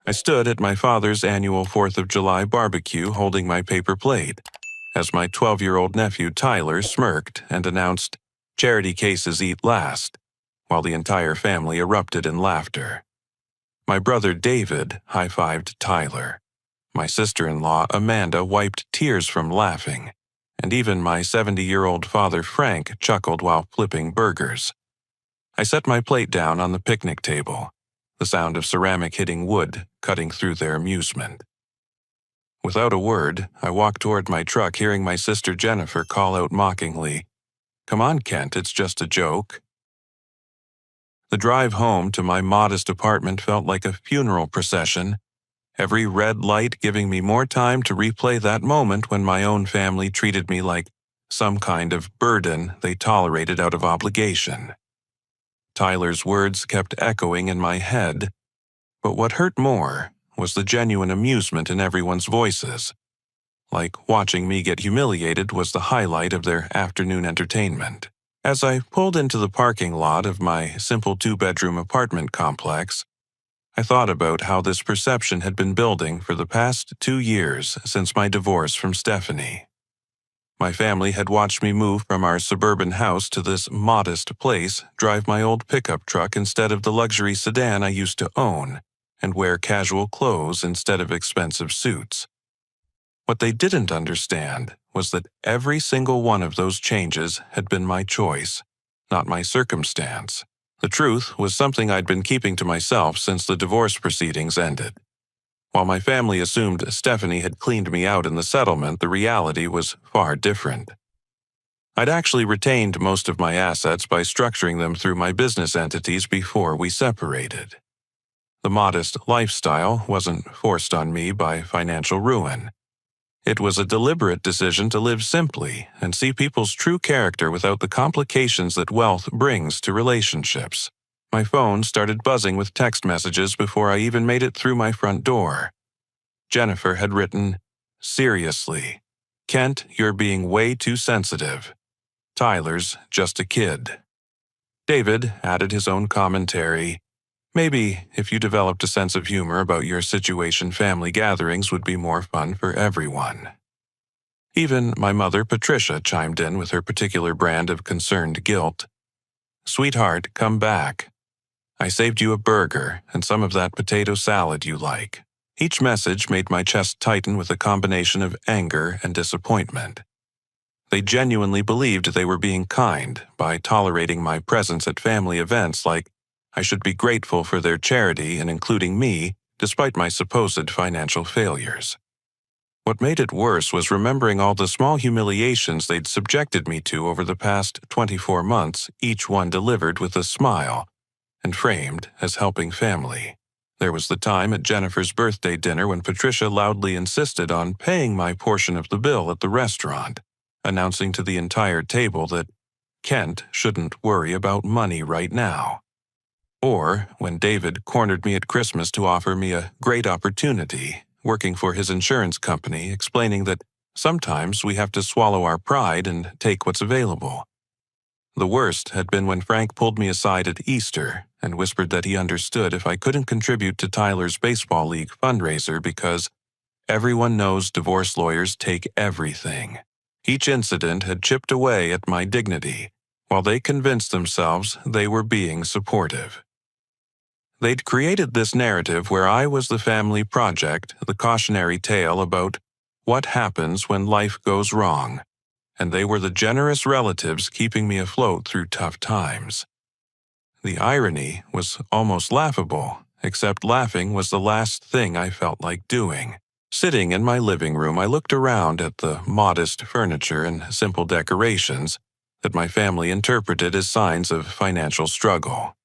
I stood at my father's annual 4th of July barbecue holding my paper plate, as my 12-year-old nephew Tyler smirked and announced, "Charity cases eat last," while the entire family erupted in laughter. My brother David high-fived Tyler. My sister-in-law Amanda wiped tears from laughing, and even my 70-year-old father Frank chuckled while flipping burgers. I set my plate down on the picnic table, the sound of ceramic hitting wood cutting through their amusement. Without a word, I walked toward my truck, hearing my sister Jennifer call out mockingly, "Come on, Kent, it's just a joke." The drive home to my modest apartment felt like a funeral procession, every red light giving me more time to replay that moment when my own family treated me like some kind of burden they tolerated out of obligation. Tyler's words kept echoing in my head, but what hurt more was the genuine amusement in everyone's voices. Like watching me get humiliated was the highlight of their afternoon entertainment. As I pulled into the parking lot of my simple 2-bedroom apartment complex, I thought about how this perception had been building for the past 2 years since my divorce from Stephanie. My family had watched me move from our suburban house to this modest place, drive my old pickup truck instead of the luxury sedan I used to own, and wear casual clothes instead of expensive suits. What they didn't understand was that every single one of those changes had been my choice, not my circumstance. The truth was something I'd been keeping to myself since the divorce proceedings ended. While my family assumed Stephanie had cleaned me out in the settlement, the reality was far different. I'd actually retained most of my assets by structuring them through my business entities before we separated. The modest lifestyle wasn't forced on me by financial ruin. It was a deliberate decision to live simply and see people's true character without the complications that wealth brings to relationships. My phone started buzzing with text messages before I even made it through my front door. Jennifer had written, "Seriously, Kent, you're being way too sensitive. Tyler's just a kid." David added his own commentary. "Maybe if you developed a sense of humor about your situation, family gatherings would be more fun for everyone." Even my mother Patricia chimed in with her particular brand of concerned guilt. "Sweetheart, come back. I saved you a burger and some of that potato salad you like." Each message made my chest tighten with a combination of anger and disappointment. They genuinely believed they were being kind by tolerating my presence at family events, like I should be grateful for their charity and including me despite my supposed financial failures. What made it worse was remembering all the small humiliations they'd subjected me to over the past 24 months, each one delivered with a smile and framed as helping family. There was the time at Jennifer's birthday dinner when Patricia loudly insisted on paying my portion of the bill at the restaurant, announcing to the entire table that Kent shouldn't worry about money right now. Or when David cornered me at Christmas to offer me a great opportunity, working for his insurance company, explaining that sometimes we have to swallow our pride and take what's available. The worst had been when Frank pulled me aside at Easter and whispered that he understood if I couldn't contribute to Tyler's baseball league fundraiser because everyone knows divorce lawyers take everything. Each incident had chipped away at my dignity, while they convinced themselves they were being supportive. They'd created this narrative where I was the family project, the cautionary tale about what happens when life goes wrong, and they were the generous relatives keeping me afloat through tough times. The irony was almost laughable, except laughing was the last thing I felt like doing. Sitting in my living room, I looked around at the modest furniture and simple decorations that my family interpreted as signs of financial struggle.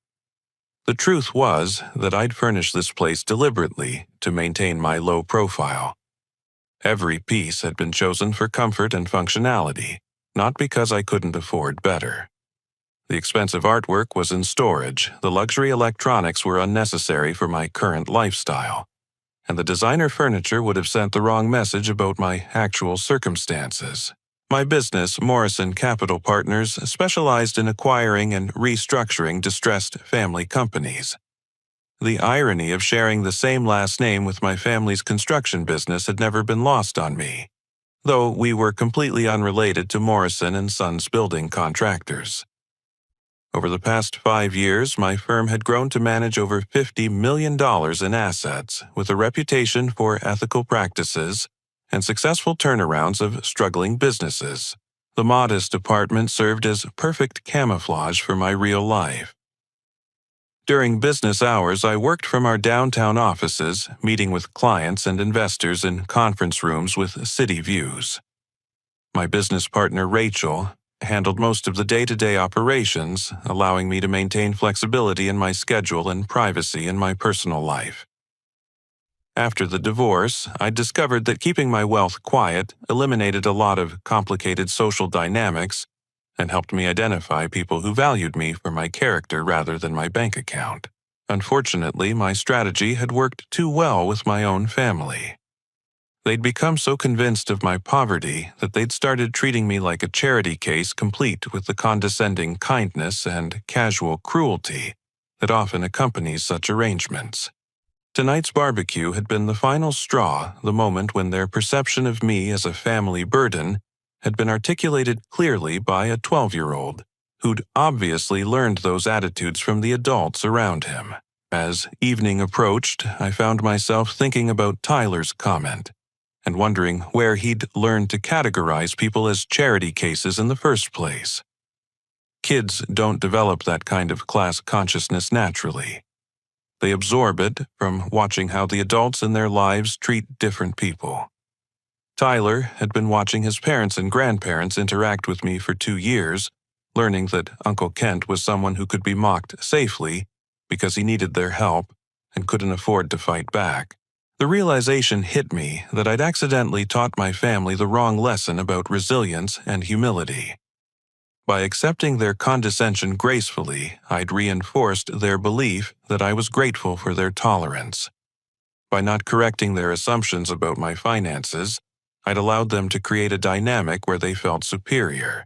The truth was that I'd furnished this place deliberately to maintain my low profile. Every piece had been chosen for comfort and functionality, not because I couldn't afford better. The expensive artwork was in storage, the luxury electronics were unnecessary for my current lifestyle, and the designer furniture would have sent the wrong message about my actual circumstances. My business, Morrison Capital Partners, specialized in acquiring and restructuring distressed family companies. The irony of sharing the same last name with my family's construction business had never been lost on me, though we were completely unrelated to Morrison and Sons building contractors. Over the past 5 years, my firm had grown to manage over $50 million in assets, with a reputation for ethical practices and successful turnarounds of struggling businesses. The modest apartment served as perfect camouflage for my real life. During business hours, I worked from our downtown offices, meeting with clients and investors in conference rooms with city views. My business partner, Rachel, handled most of the day-to-day operations, allowing me to maintain flexibility in my schedule and privacy in my personal life. After the divorce, I discovered that keeping my wealth quiet eliminated a lot of complicated social dynamics and helped me identify people who valued me for my character rather than my bank account. Unfortunately, my strategy had worked too well with my own family. They'd become so convinced of my poverty that they'd started treating me like a charity case complete with the condescending kindness and casual cruelty that often accompanies such arrangements. Tonight's barbecue had been the final straw, the moment when their perception of me as a family burden had been articulated clearly by a 12-year-old who'd obviously learned those attitudes from the adults around him. As evening approached, I found myself thinking about Tyler's comment and wondering where he'd learned to categorize people as charity cases in the first place. Kids don't develop that kind of class consciousness naturally. They absorb it from watching how the adults in their lives treat different people. Tyler had been watching his parents and grandparents interact with me for 2 years, learning that Uncle Kent was someone who could be mocked safely because he needed their help and couldn't afford to fight back. The realization hit me that I'd accidentally taught my family the wrong lesson about resilience and humility. By accepting their condescension gracefully, I'd reinforced their belief that I was grateful for their tolerance. By not correcting their assumptions about my finances, I'd allowed them to create a dynamic where they felt superior,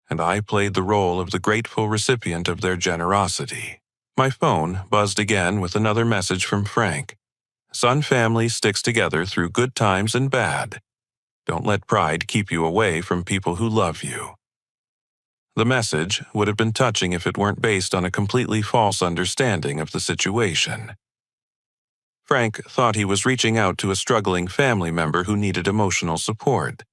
and I played the role of the grateful recipient of their generosity. My phone buzzed again with another message from Frank. Sun family sticks together through good times and bad. Don't let pride keep you away from people who love you. The message would have been touching if it weren't based on a completely false understanding of the situation. Frank thought he was reaching out to a struggling family member who needed emotional support.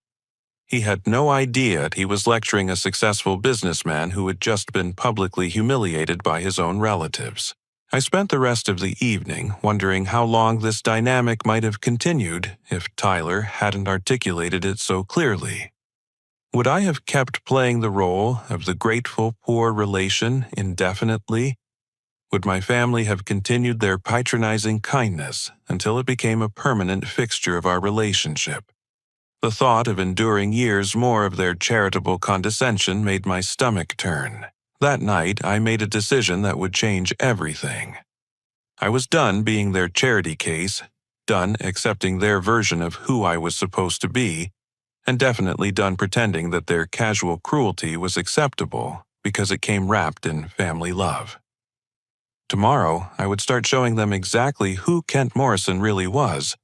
He had no idea he was lecturing a successful businessman who had just been publicly humiliated by his own relatives. I spent the rest of the evening wondering how long this dynamic might have continued if Tyler hadn't articulated it so clearly. Would I have kept playing the role of the grateful poor relation indefinitely? Would my family have continued their patronizing kindness until it became a permanent fixture of our relationship? The thought of enduring years more of their charitable condescension made my stomach turn. That night, I made a decision that would change everything. I was done being their charity case, done accepting their version of who I was supposed to be, and definitely done pretending that their casual cruelty was acceptable because it came wrapped in family love. Tomorrow, I would start showing them exactly who Kent Morrison really was,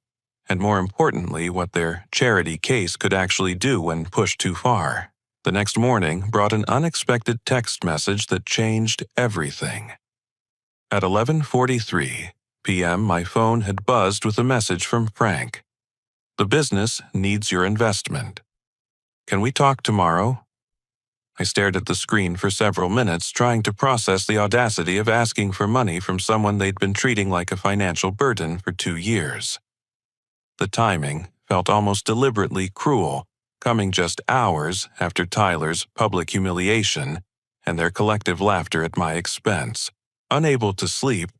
and more importantly, what their charity case could actually do when pushed too far. The next morning brought an unexpected text message that changed everything. At 11:43 p.m., my phone had buzzed with a message from Frank. The business needs your investment. Can we talk tomorrow? I stared at the screen for several minutes, trying to process the audacity of asking for money from someone they'd been treating like a financial burden for 2 years. The timing felt almost deliberately cruel, coming just hours after Tyler's public humiliation and their collective laughter at my expense. Unable to sleep,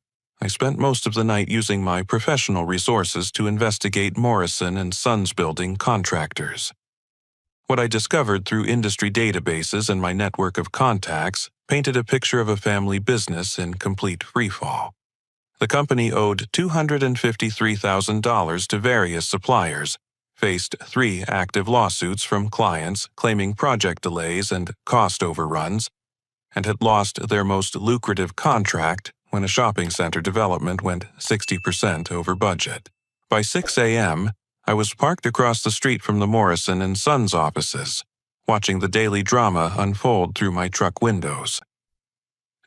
I spent most of the night using my professional resources to investigate Morrison and Sons building contractors. What I discovered through industry databases and my network of contacts painted a picture of a family business in complete freefall. The company owed $253,000 to various suppliers, faced 3 active lawsuits from clients claiming project delays and cost overruns, and had lost their most lucrative contract when a shopping center development went 60% over budget. By 6 a.m., I was parked across the street from the Morrison and Sons offices, watching the daily drama unfold through my truck windows.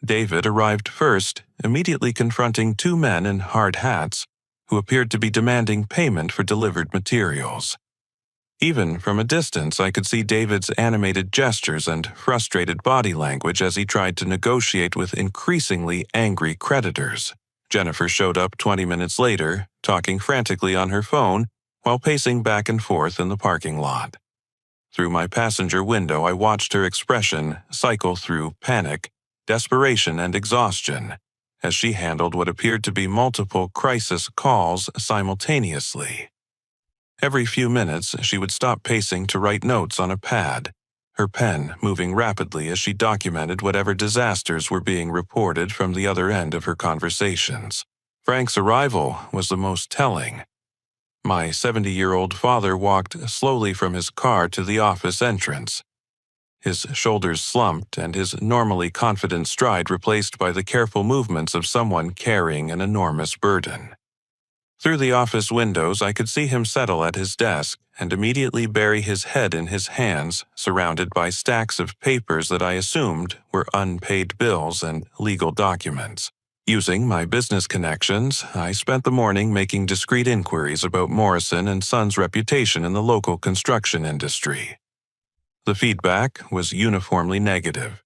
David arrived first, immediately confronting two men in hard hats who appeared to be demanding payment for delivered materials. Even from a distance, I could see David's animated gestures and frustrated body language as he tried to negotiate with increasingly angry creditors. Jennifer showed up 20 minutes later, talking frantically on her phone while pacing back and forth in the parking lot. Through my passenger window, I watched her expression cycle through panic, desperation, and exhaustion as she handled what appeared to be multiple crisis calls simultaneously. Every few minutes, she would stop pacing to write notes on a pad, her pen moving rapidly as she documented whatever disasters were being reported from the other end of her conversations. Frank's arrival was the most telling. My 70-year-old father walked slowly from his car to the office entrance. His shoulders slumped and his normally confident stride replaced by the careful movements of someone carrying an enormous burden. Through the office windows, I could see him settle at his desk and immediately bury his head in his hands, surrounded by stacks of papers that I assumed were unpaid bills and legal documents. Using my business connections, I spent the morning making discreet inquiries about Morrison and Sons' reputation in the local construction industry. The feedback was uniformly negative.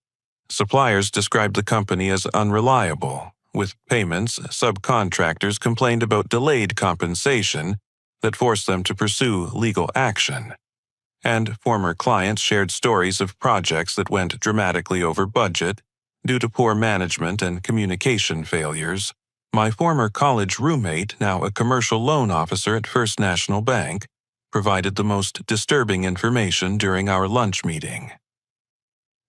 Suppliers described the company as unreliable. With payments, subcontractors complained about delayed compensation that forced them to pursue legal action. And former clients shared stories of projects that went dramatically over budget due to poor management and communication failures. My former college roommate, now a commercial loan officer at First National Bank, provided the most disturbing information during our lunch meeting.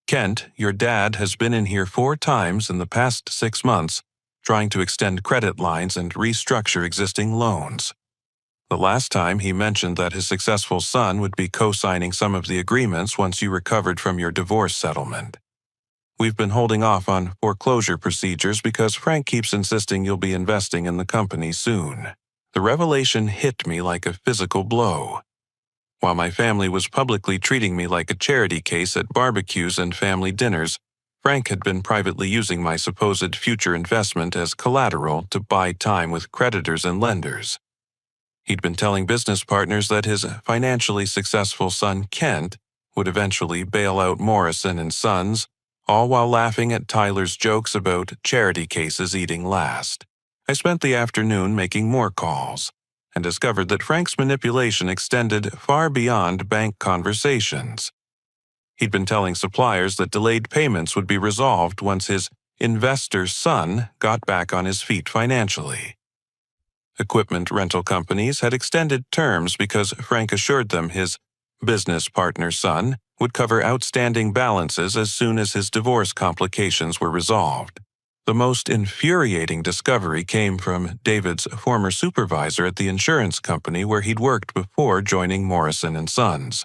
"Kent, your dad has been in here 4 times in the past 6 months, trying to extend credit lines and restructure existing loans. The last time he mentioned that his successful son would be co-signing some of the agreements once you recovered from your divorce settlement. We've been holding off on foreclosure procedures because Frank keeps insisting you'll be investing in the company soon." The revelation hit me like a physical blow. While my family was publicly treating me like a charity case at barbecues and family dinners, Frank had been privately using my supposed future investment as collateral to buy time with creditors and lenders. He'd been telling business partners that his financially successful son Kent would eventually bail out Morrison and Sons, all while laughing at Tyler's jokes about charity cases eating last. I spent the afternoon making more calls and discovered that Frank's manipulation extended far beyond bank conversations. He'd been telling suppliers that delayed payments would be resolved once his investor son got back on his feet financially. Equipment rental companies had extended terms because Frank assured them his business partner's son would cover outstanding balances as soon as his divorce complications were resolved. The most infuriating discovery came from David's former supervisor at the insurance company where he'd worked before joining Morrison and Sons.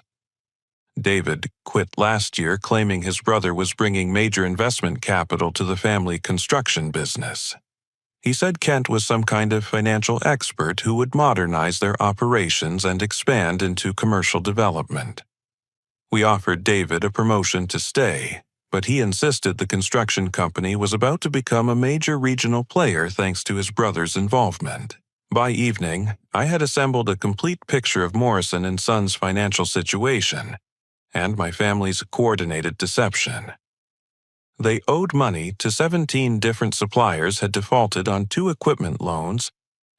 David quit last year claiming his brother was bringing major investment capital to the family construction business. He said Kent was some kind of financial expert who would modernize their operations and expand into commercial development. We offered David a promotion to stay, but he insisted the construction company was about to become a major regional player thanks to his brother's involvement. By evening, I had assembled a complete picture of Morrison and Sons' financial situation and my family's coordinated deception. They owed money to 17 different suppliers, had defaulted on 2 equipment loans,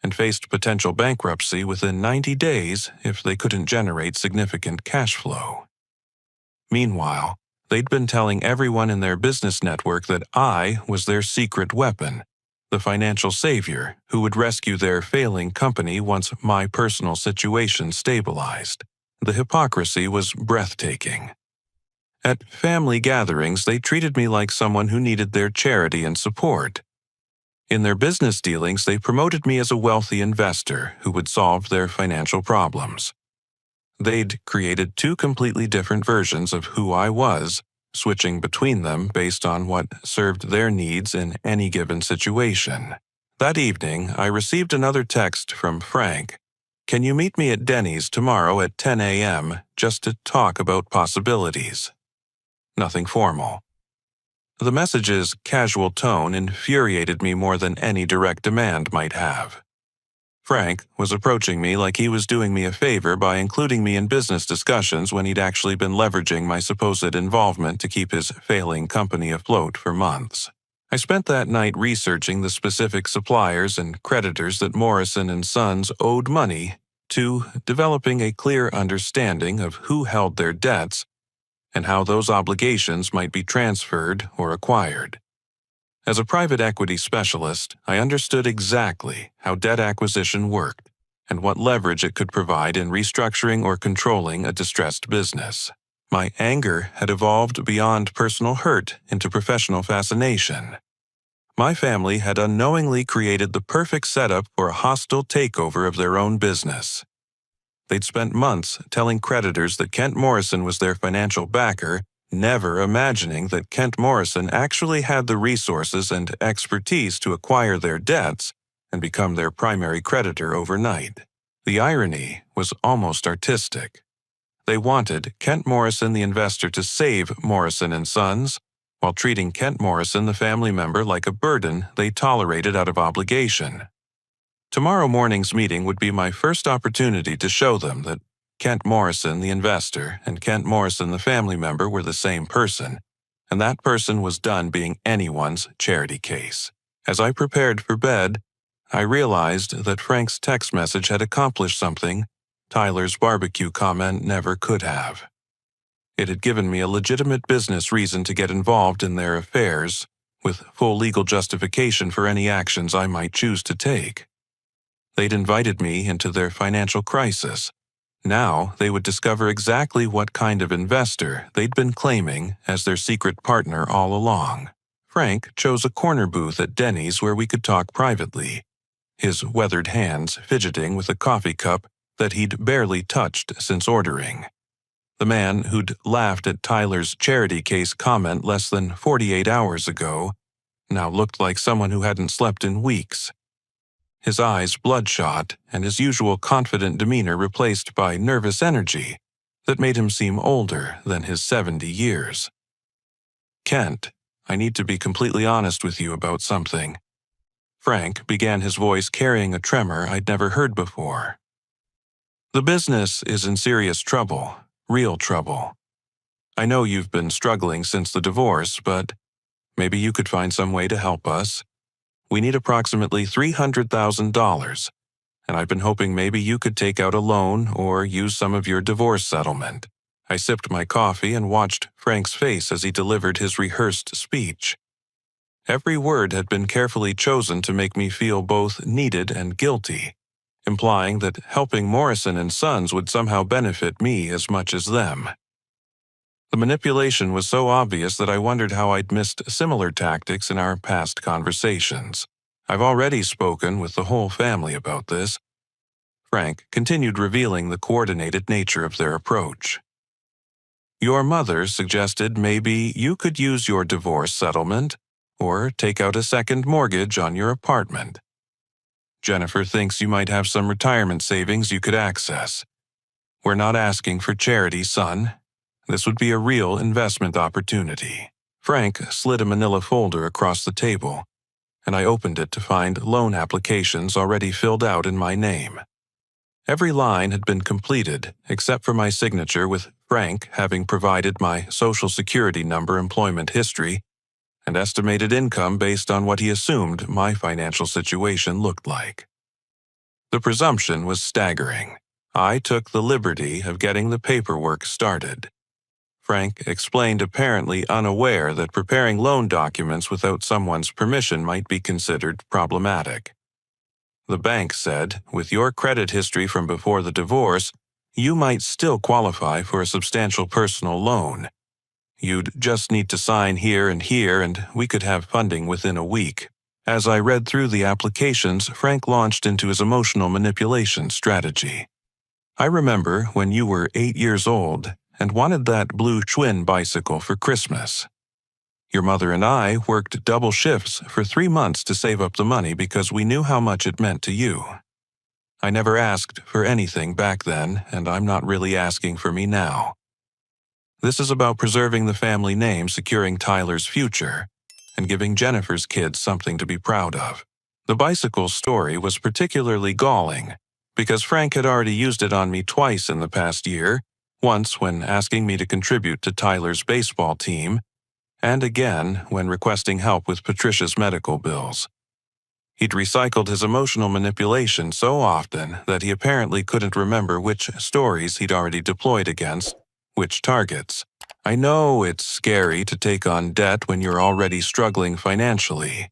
and faced potential bankruptcy within 90 days if they couldn't generate significant cash flow. Meanwhile, they'd been telling everyone in their business network that I was their secret weapon, the financial savior who would rescue their failing company once my personal situation stabilized. The hypocrisy was breathtaking. At family gatherings, they treated me like someone who needed their charity and support. In their business dealings, they promoted me as a wealthy investor who would solve their financial problems. They'd created 2 completely different versions of who I was switching between them based on what served their needs in any given situation. That evening, I received another text from Frank. "Can you meet me at Denny's tomorrow at 10 a.m. just to talk about possibilities?" Nothing formal. The message's casual tone infuriated me more than any direct demand might have. Frank was approaching me like he was doing me a favor by including me in business discussions when he'd actually been leveraging my supposed involvement to keep his failing company afloat for months. I spent that night researching the specific suppliers and creditors that Morrison and Sons owed money to, developing a clear understanding of who held their debts and how those obligations might be transferred or acquired. As a private equity specialist, I understood exactly how debt acquisition worked and what leverage it could provide in restructuring or controlling a distressed business. My anger had evolved beyond personal hurt into professional fascination. My family had unknowingly created the perfect setup for a hostile takeover of their own business. They'd spent months telling creditors that Kent Morrison was their financial backer, never imagining that Kent Morrison actually had the resources and expertise to acquire their debts and become their primary creditor overnight. The irony was almost artistic. They wanted Kent Morrison the investor to save Morrison and Sons, while treating Kent Morrison the family member like a burden they tolerated out of obligation. Tomorrow morning's meeting would be my first opportunity to show them that Kent Morrison, the investor, and Kent Morrison, the family member, were the same person, and that person was done being anyone's charity case. As I prepared for bed, I realized that Frank's text message had accomplished something Tyler's barbecue comment never could have. It had given me a legitimate business reason to get involved in their affairs, with full legal justification for any actions I might choose to take. They'd invited me into their financial crisis. Now they would discover exactly what kind of investor they'd been claiming as their secret partner all along. Frank chose a corner booth at Denny's where we could talk privately, his weathered hands fidgeting with a coffee cup that he'd barely touched since ordering. The man who'd laughed at Tyler's charity case comment less than 48 hours ago now looked like someone who hadn't slept in weeks. His eyes bloodshot and his usual confident demeanor replaced by nervous energy that made him seem older than his 70 years. "Kent, I need to be completely honest with you about something." Frank began, his voice carrying a tremor I'd never heard before. "The business is in serious trouble, real trouble. I know you've been struggling since the divorce, but maybe you could find some way to help us. We need approximately $300,000, and I've been hoping maybe you could take out a loan or use some of your divorce settlement." I sipped my coffee and watched Frank's face as he delivered his rehearsed speech. Every word had been carefully chosen to make me feel both needed and guilty, implying that helping Morrison and Sons would somehow benefit me as much as them. The manipulation was so obvious that I wondered how I'd missed similar tactics in our past conversations. "I've already spoken with the whole family about this." Frank continued, revealing the coordinated nature of their approach. "Your mother suggested maybe you could use your divorce settlement or take out a second mortgage on your apartment. Jennifer thinks you might have some retirement savings you could access. We're not asking for charity, son. This would be a real investment opportunity." Frank slid a manila folder across the table, and I opened it to find loan applications already filled out in my name. Every line had been completed except for my signature, with Frank having provided my Social Security number, employment history, and estimated income based on what he assumed my financial situation looked like. The presumption was staggering. I took the liberty of getting the paperwork started. Frank explained, apparently unaware that preparing loan documents without someone's permission might be considered problematic. The bank said, with your credit history from before the divorce, you might still qualify for a substantial personal loan. You'd just need to sign here, and we could have funding within a week. As I read through the applications, Frank launched into his emotional manipulation strategy. "I remember when you were 8 years old, and wanted that blue Schwinn bicycle for Christmas. Your mother and I worked double shifts for 3 months to save up the money because we knew how much it meant to you. I never asked for anything back then, and I'm not really asking for me now. This is about preserving the family name, securing Tyler's future, and giving Jennifer's kids something to be proud of. The bicycle story was particularly galling because Frank had already used it on me twice in the past year, once when asking me to contribute to Tyler's baseball team, and again when requesting help with Patricia's medical bills. He'd recycled his emotional manipulation so often that he apparently couldn't remember which stories he'd already deployed against which targets. I know it's scary to take on debt when you're already struggling financially.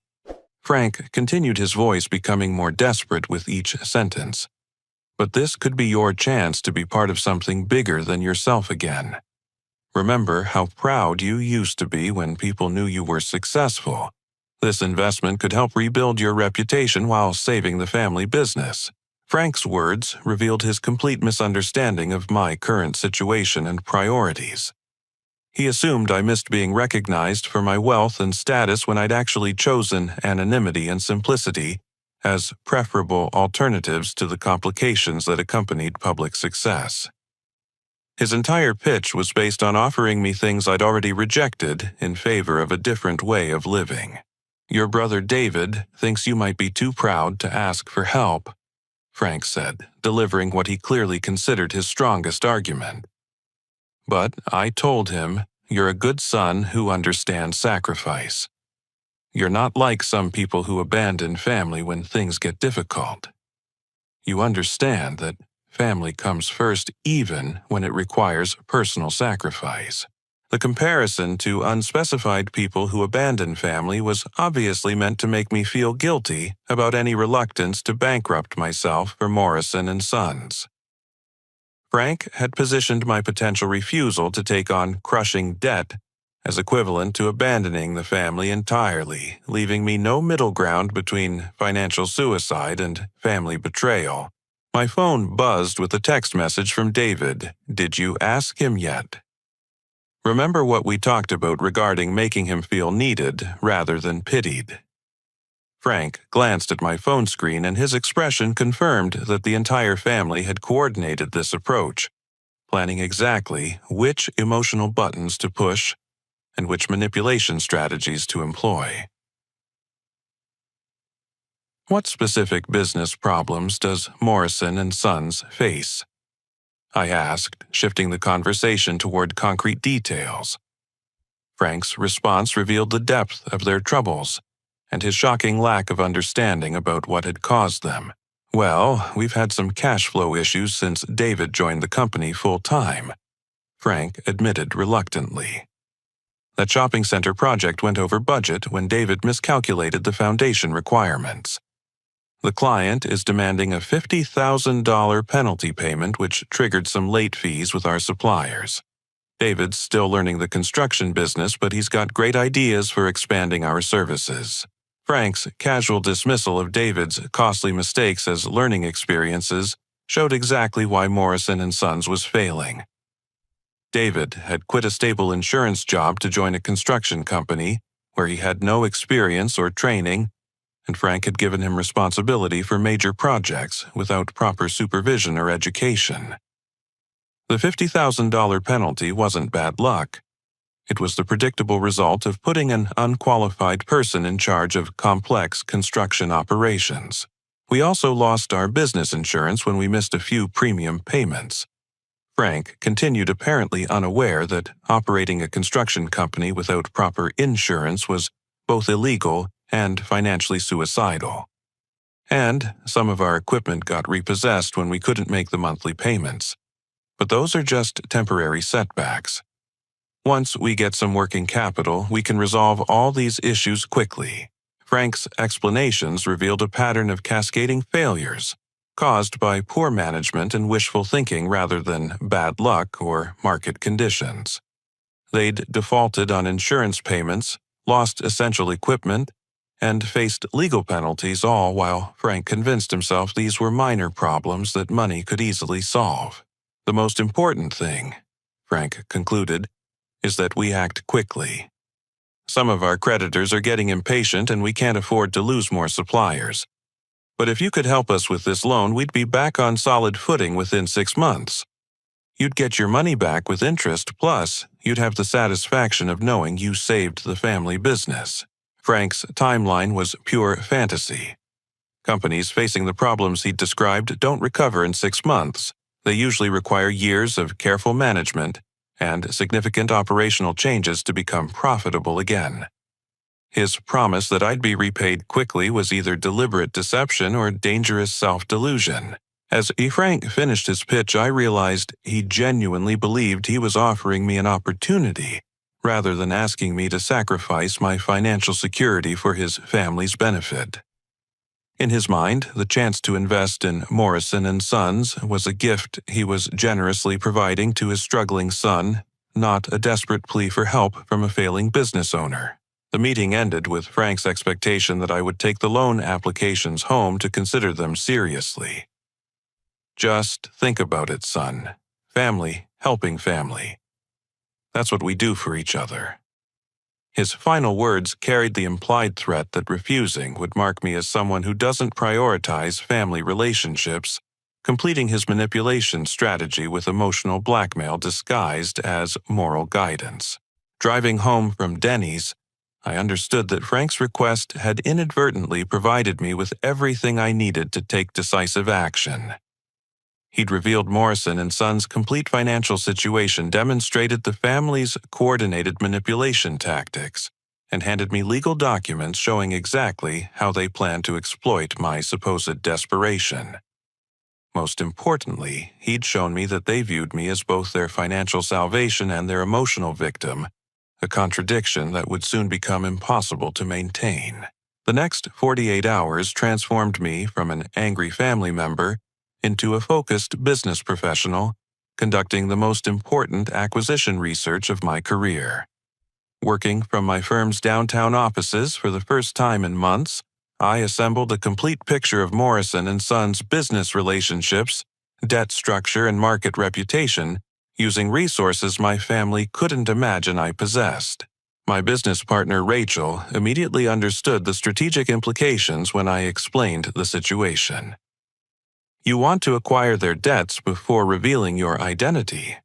Frank continued, his voice becoming more desperate with each sentence. But this could be your chance to be part of something bigger than yourself again. Remember how proud you used to be when people knew you were successful. This investment could help rebuild your reputation while saving the family business. Frank's words revealed his complete misunderstanding of my current situation and priorities. He assumed I missed being recognized for my wealth and status when I'd actually chosen anonymity and simplicity as preferable alternatives to the complications that accompanied public success. His entire pitch was based on offering me things I'd already rejected in favor of a different way of living. Your brother David thinks you might be too proud to ask for help, Frank said, delivering what he clearly considered his strongest argument. But I told him, you're a good son who understands sacrifice. You're not like some people who abandon family when things get difficult. You understand that family comes first even when it requires personal sacrifice. The comparison to unspecified people who abandon family was obviously meant to make me feel guilty about any reluctance to bankrupt myself for Morrison and Sons. Frank had positioned my potential refusal to take on crushing debt as equivalent to abandoning the family entirely, leaving me no middle ground between financial suicide and family betrayal. My phone buzzed with a text message from David. Did you ask him yet? Remember what we talked about regarding making him feel needed rather than pitied. Frank glanced at my phone screen, and his expression confirmed that the entire family had coordinated this approach, planning exactly which emotional buttons to push and which manipulation strategies to employ. What specific business problems does Morrison and Sons face? I asked, shifting the conversation toward concrete details. Frank's response revealed the depth of their troubles and his shocking lack of understanding about what had caused them. Well, we've had some cash flow issues since David joined the company full-time, Frank admitted reluctantly. That shopping center project went over budget when David miscalculated the foundation requirements. The client is demanding a $50,000 penalty payment, which triggered some late fees with our suppliers. David's still learning the construction business, but he's got great ideas for expanding our services. Frank's casual dismissal of David's costly mistakes as learning experiences showed exactly why Morrison and Sons was failing. David had quit a stable insurance job to join a construction company where he had no experience or training, and Frank had given him responsibility for major projects without proper supervision or education. The $50,000 penalty wasn't bad luck. It was the predictable result of putting an unqualified person in charge of complex construction operations. We also lost our business insurance when we missed a few premium payments. Frank continued, apparently unaware that operating a construction company without proper insurance was both illegal and financially suicidal. And some of our equipment got repossessed when we couldn't make the monthly payments. But those are just temporary setbacks. Once we get some working capital, we can resolve all these issues quickly. Frank's explanations revealed a pattern of cascading failures caused by poor management and wishful thinking rather than bad luck or market conditions. They'd defaulted on insurance payments, lost essential equipment, and faced legal penalties, all while Frank convinced himself these were minor problems that money could easily solve. The most important thing, Frank concluded, is that we act quickly. Some of our creditors are getting impatient and we can't afford to lose more suppliers. But if you could help us with this loan, we'd be back on solid footing within 6 months. You'd get your money back with interest, plus you'd have the satisfaction of knowing you saved the family business. Frank's timeline was pure fantasy. Companies facing the problems he described don't recover in 6 months. They usually require years of careful management and significant operational changes to become profitable again. His promise that I'd be repaid quickly was either deliberate deception or dangerous self-delusion. As Frank finished his pitch, I realized he genuinely believed he was offering me an opportunity, rather than asking me to sacrifice my financial security for his family's benefit. In his mind, the chance to invest in Morrison & Sons was a gift he was generously providing to his struggling son, not a desperate plea for help from a failing business owner. The meeting ended with Frank's expectation that I would take the loan applications home to consider them seriously. Just think about it, son. Family helping family. That's what we do for each other. His final words carried the implied threat that refusing would mark me as someone who doesn't prioritize family relationships, completing his manipulation strategy with emotional blackmail disguised as moral guidance. Driving home from Denny's, I understood that Frank's request had inadvertently provided me with everything I needed to take decisive action. He'd revealed Morrison & Sons' complete financial situation, demonstrated the family's coordinated manipulation tactics, and handed me legal documents showing exactly how they planned to exploit my supposed desperation. Most importantly, he'd shown me that they viewed me as both their financial salvation and their emotional victim, a contradiction that would soon become impossible to maintain. The next 48 hours transformed me from an angry family member into a focused business professional, conducting the most important acquisition research of my career. Working from my firm's downtown offices for the first time in months, I assembled a complete picture of Morrison & Sons' business relationships, debt structure, and market reputation, using resources my family couldn't imagine I possessed. My business partner, Rachel, immediately understood the strategic implications when I explained the situation. You want to acquire their debts before revealing your identity.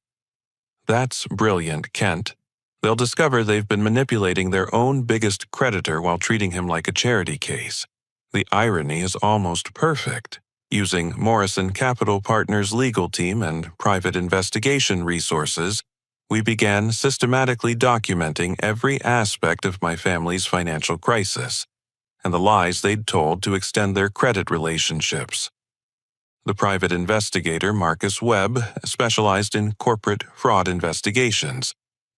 That's brilliant, Kent. They'll discover they've been manipulating their own biggest creditor while treating him like a charity case. The irony is almost perfect. Using Morrison Capital Partners' legal team and private investigation resources, we began systematically documenting every aspect of my family's financial crisis and the lies they'd told to extend their credit relationships. The private investigator, Marcus Webb, specialized in corporate fraud investigations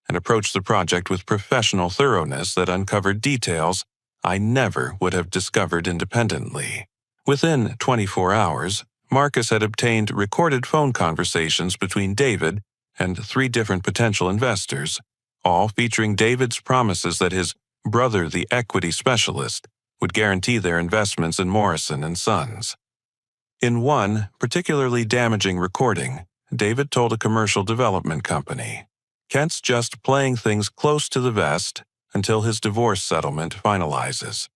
and approached the project with professional thoroughness that uncovered details I never would have discovered independently. Within 24 hours, Marcus had obtained recorded phone conversations between David and 3 different potential investors, all featuring David's promises that his brother, the equity specialist, would guarantee their investments in Morrison & Sons. In one particularly damaging recording, David told a commercial development company, "Kent's just playing things close to the vest until his divorce settlement finalizes.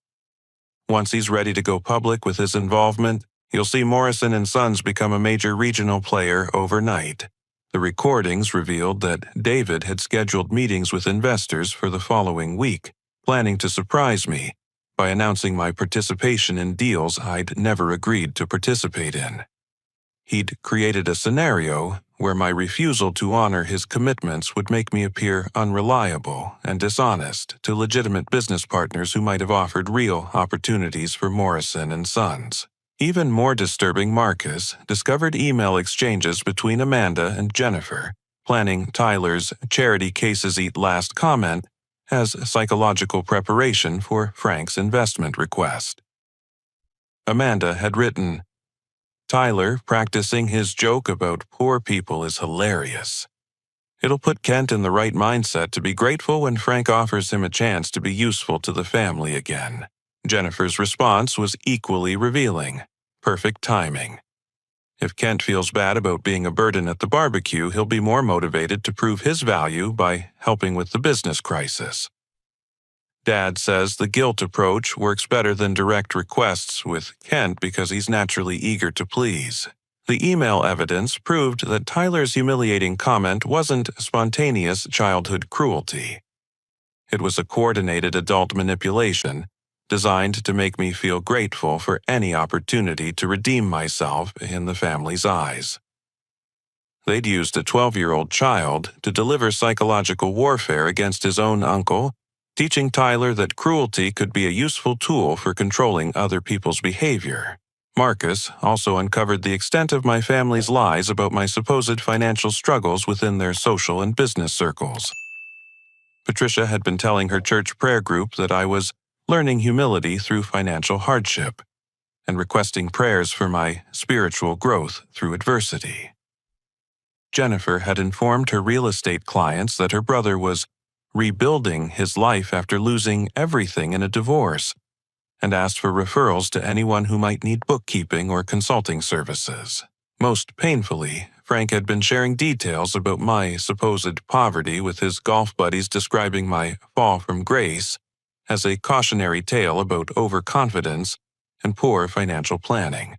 Once he's ready to go public with his involvement, you'll see Morrison & Sons become a major regional player overnight." The recordings revealed that David had scheduled meetings with investors for the following week, planning to surprise me by announcing my participation in deals I'd never agreed to participate in. He'd created a scenario where my refusal to honor his commitments would make me appear unreliable and dishonest to legitimate business partners who might have offered real opportunities for Morrison & Sons. Even more disturbing, Marcus discovered email exchanges between Amanda and Jennifer, planning Tyler's Charity Cases Eat Last comment as psychological preparation for Frank's investment request. Amanda had written, "Tyler practicing his joke about poor people is hilarious. It'll put Kent in the right mindset to be grateful when Frank offers him a chance to be useful to the family again." Jennifer's response was equally revealing. Perfect timing. If Kent feels bad about being a burden at the barbecue, he'll be more motivated to prove his value by helping with the business crisis. Dad says the guilt approach works better than direct requests with Kent because he's naturally eager to please. The email evidence proved that Tyler's humiliating comment wasn't spontaneous childhood cruelty. It was a coordinated adult manipulation designed to make me feel grateful for any opportunity to redeem myself in the family's eyes. They'd used a 12-year-old child to deliver psychological warfare against his own uncle, teaching Tyler that cruelty could be a useful tool for controlling other people's behavior. Marcus also uncovered the extent of my family's lies about my supposed financial struggles within their social and business circles. Patricia had been telling her church prayer group that I was learning humility through financial hardship and requesting prayers for my spiritual growth through adversity. Jennifer had informed her real estate clients that her brother was rebuilding his life after losing everything in a divorce, and asked for referrals to anyone who might need bookkeeping or consulting services. Most painfully, Frank had been sharing details about my supposed poverty with his golf buddies, describing my fall from grace as a cautionary tale about overconfidence and poor financial planning.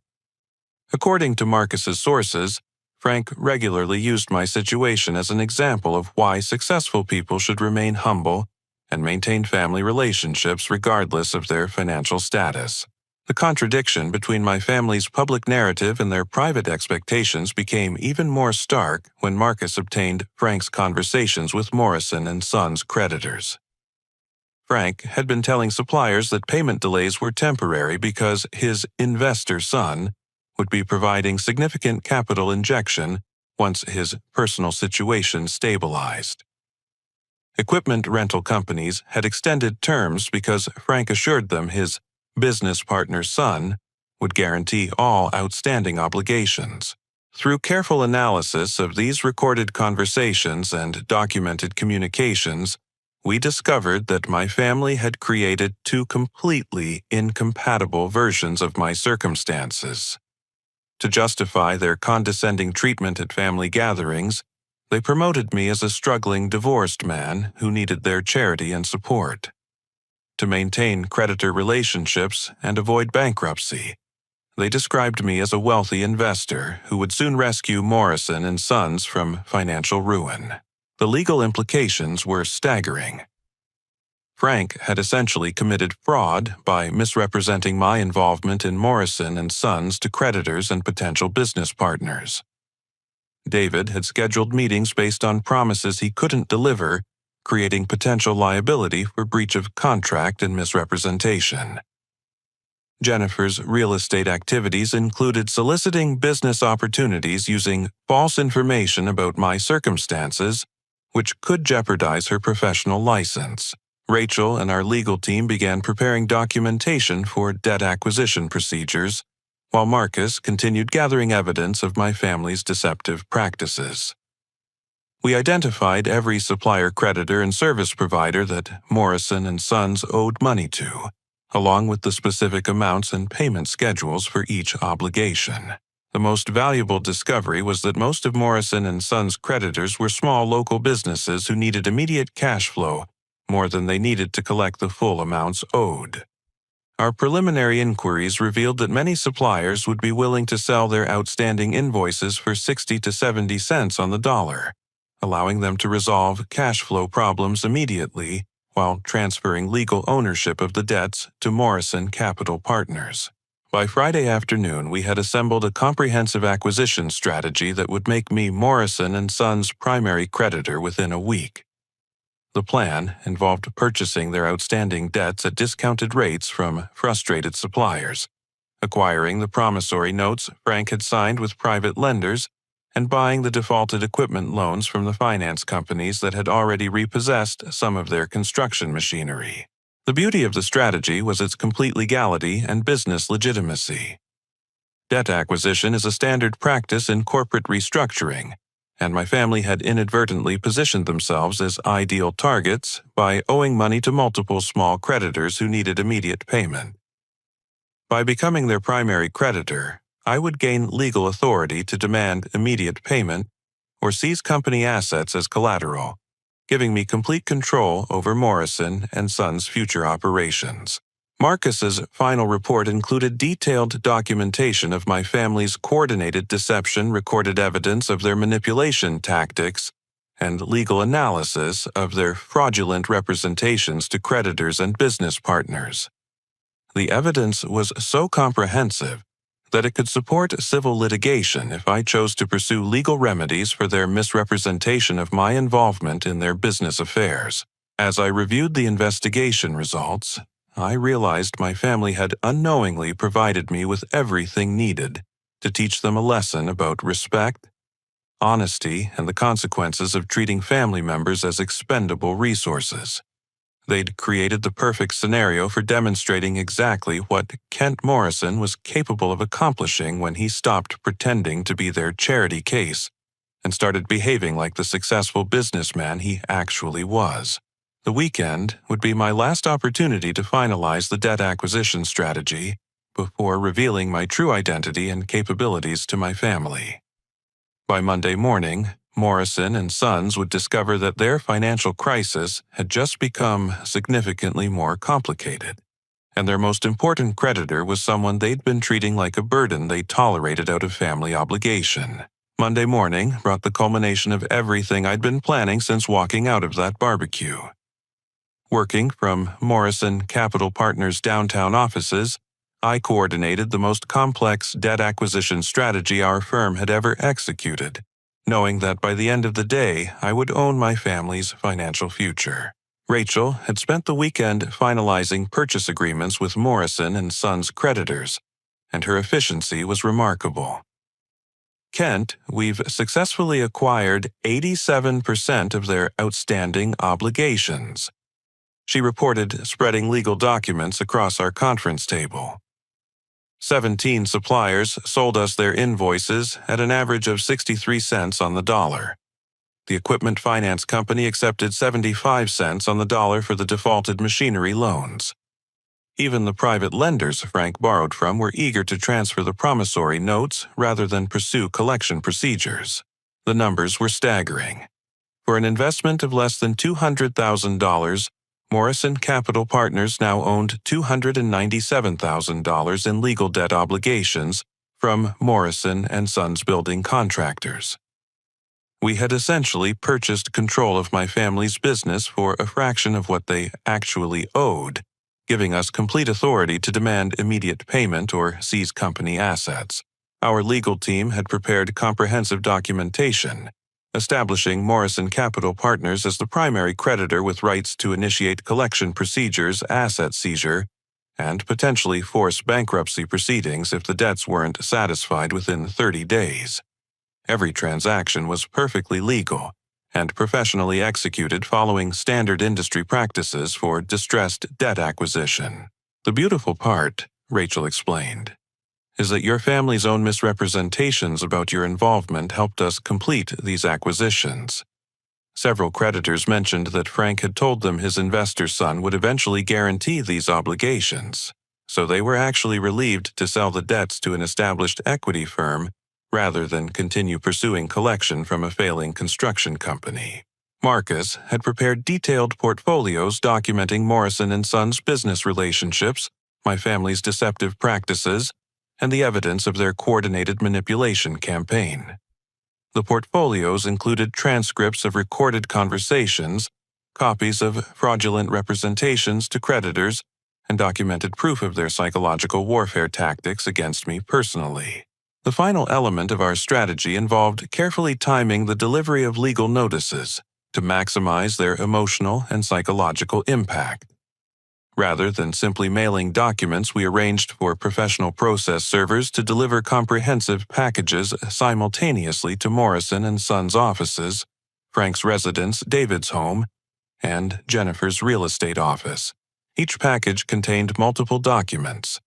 According to Marcus's sources, Frank regularly used my situation as an example of why successful people should remain humble and maintain family relationships regardless of their financial status. The contradiction between my family's public narrative and their private expectations became even more stark when Marcus obtained Frank's conversations with Morrison and Sons creditors. Frank had been telling suppliers that payment delays were temporary because his investor son would be providing significant capital injection once his personal situation stabilized. Equipment rental companies had extended terms because Frank assured them his business partner's son would guarantee all outstanding obligations. Through careful analysis of these recorded conversations and documented communications, we discovered that my family had created two completely incompatible versions of my circumstances. To justify their condescending treatment at family gatherings, they promoted me as a struggling divorced man who needed their charity and support. To maintain creditor relationships and avoid bankruptcy, they described me as a wealthy investor who would soon rescue Morrison and Sons from financial ruin. The legal implications were staggering. Frank had essentially committed fraud by misrepresenting my involvement in Morrison and Sons to creditors and potential business partners. David had scheduled meetings based on promises he couldn't deliver, creating potential liability for breach of contract and misrepresentation. Jennifer's real estate activities included soliciting business opportunities using false information about my circumstances, which could jeopardize her professional license. Rachel and our legal team began preparing documentation for debt acquisition procedures, while Marcus continued gathering evidence of my family's deceptive practices. We identified every supplier, creditor, and service provider that Morrison and Sons owed money to, along with the specific amounts and payment schedules for each obligation. The most valuable discovery was that most of Morrison and Sons creditors were small local businesses who needed immediate cash flow more than they needed to collect the full amounts owed. Our preliminary inquiries revealed that many suppliers would be willing to sell their outstanding invoices for 60 to 70 cents on the dollar, allowing them to resolve cash flow problems immediately while transferring legal ownership of the debts to Morrison Capital Partners. By Friday afternoon, we had assembled a comprehensive acquisition strategy that would make me Morrison and Sons' primary creditor within a week. The plan involved purchasing their outstanding debts at discounted rates from frustrated suppliers, acquiring the promissory notes Frank had signed with private lenders, and buying the defaulted equipment loans from the finance companies that had already repossessed some of their construction machinery. The beauty of the strategy was its complete legality and business legitimacy. Debt acquisition is a standard practice in corporate restructuring, and my family had inadvertently positioned themselves as ideal targets by owing money to multiple small creditors who needed immediate payment. By becoming their primary creditor, I would gain legal authority to demand immediate payment or seize company assets as collateral, giving me complete control over Morrison and Sons' future operations. Marcus's final report included detailed documentation of my family's coordinated deception, recorded evidence of their manipulation tactics, and legal analysis of their fraudulent representations to creditors and business partners. The evidence was so comprehensive that it could support civil litigation if I chose to pursue legal remedies for their misrepresentation of my involvement in their business affairs. As I reviewed the investigation results, I realized my family had unknowingly provided me with everything needed to teach them a lesson about respect, honesty, and the consequences of treating family members as expendable resources. They'd created the perfect scenario for demonstrating exactly what Kent Morrison was capable of accomplishing when he stopped pretending to be their charity case and started behaving like the successful businessman he actually was. The weekend would be my last opportunity to finalize the debt acquisition strategy before revealing my true identity and capabilities to my family. By Monday morning, Morrison and Sons would discover that their financial crisis had just become significantly more complicated, and their most important creditor was someone they'd been treating like a burden they tolerated out of family obligation. Monday morning brought the culmination of everything I'd been planning since walking out of that barbecue. Working from Morrison Capital Partners' downtown offices, I coordinated the most complex debt acquisition strategy our firm had ever executed, knowing that by the end of the day I would own my family's financial future. Rachel had spent the weekend finalizing purchase agreements with Morrison and Sons creditors, and her efficiency was remarkable. Kent, we've successfully acquired 87% of their outstanding obligations, she reported, spreading legal documents across our conference table. 17 suppliers sold us their invoices at an average of 63 cents on the dollar. The equipment finance company accepted 75 cents on the dollar for the defaulted machinery loans. Even the private lenders Frank borrowed from were eager to transfer the promissory notes rather than pursue collection procedures. The numbers were staggering. For an investment of less than $200,000, Morrison Capital Partners now owned $297,000 in legal debt obligations from Morrison and Sons building contractors. We had essentially purchased control of my family's business for a fraction of what they actually owed, giving us complete authority to demand immediate payment or seize company assets. Our legal team had prepared comprehensive documentation, establishing Morrison Capital Partners as the primary creditor with rights to initiate collection procedures, asset seizure, and potentially force bankruptcy proceedings if the debts weren't satisfied within 30 days. Every transaction was perfectly legal and professionally executed following standard industry practices for distressed debt acquisition. The beautiful part, Rachel explained, is that your family's own misrepresentations about your involvement helped us complete these acquisitions. Several creditors mentioned that Frank had told them his investor son would eventually guarantee these obligations, so they were actually relieved to sell the debts to an established equity firm rather than continue pursuing collection from a failing construction company. Marcus had prepared detailed portfolios documenting Morrison and Sons' business relationships, my family's deceptive practices, and the evidence of their coordinated manipulation campaign. The portfolios included transcripts of recorded conversations, copies of fraudulent representations to creditors, and documented proof of their psychological warfare tactics against me personally. The final element of our strategy involved carefully timing the delivery of legal notices to maximize their emotional and psychological impact. Rather than simply mailing documents, we arranged for professional process servers to deliver comprehensive packages simultaneously to Morrison and Sons offices, Frank's residence, David's home, and Jennifer's real estate office. Each package contained multiple documents: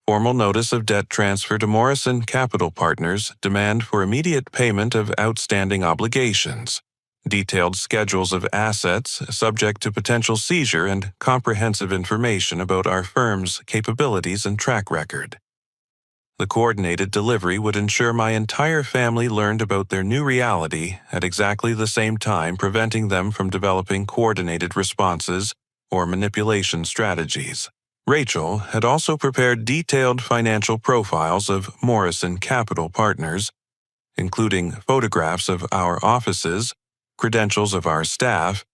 formal notice of debt transfer to Morrison Capital Partners, demand for immediate payment of outstanding obligations, detailed schedules of assets subject to potential seizure, and comprehensive information about our firm's capabilities and track record. The coordinated delivery would ensure my entire family learned about their new reality at exactly the same time, preventing them from developing coordinated responses or manipulation strategies. Rachel had also prepared detailed financial profiles of Morrison Capital Partners, including photographs of our offices, credentials of our staff,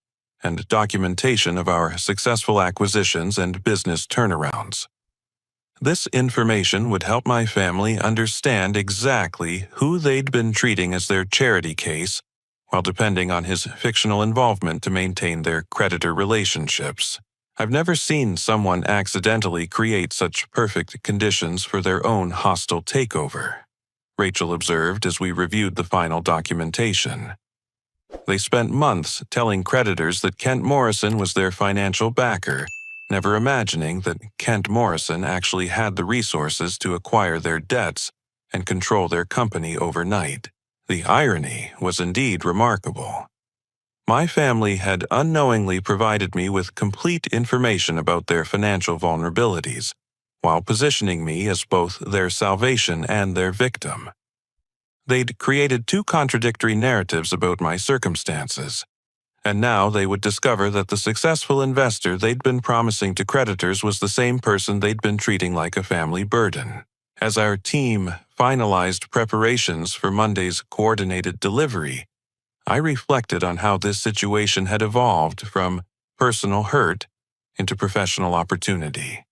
and documentation of our successful acquisitions and business turnarounds. This information would help my family understand exactly who they'd been treating as their charity case, while depending on his fictional involvement to maintain their creditor relationships. I've never seen someone accidentally create such perfect conditions for their own hostile takeover, Rachel observed as we reviewed the final documentation. They spent months telling creditors that Kent Morrison was their financial backer, never imagining that Kent Morrison actually had the resources to acquire their debts and control their company overnight. The irony was indeed remarkable. My family had unknowingly provided me with complete information about their financial vulnerabilities, while positioning me as both their salvation and their victim. They'd created two contradictory narratives about my circumstances, and now they would discover that the successful investor they'd been promising to creditors was the same person they'd been treating like a family burden. As our team finalized preparations for Monday's coordinated delivery, I reflected on how this situation had evolved from personal hurt into professional opportunity.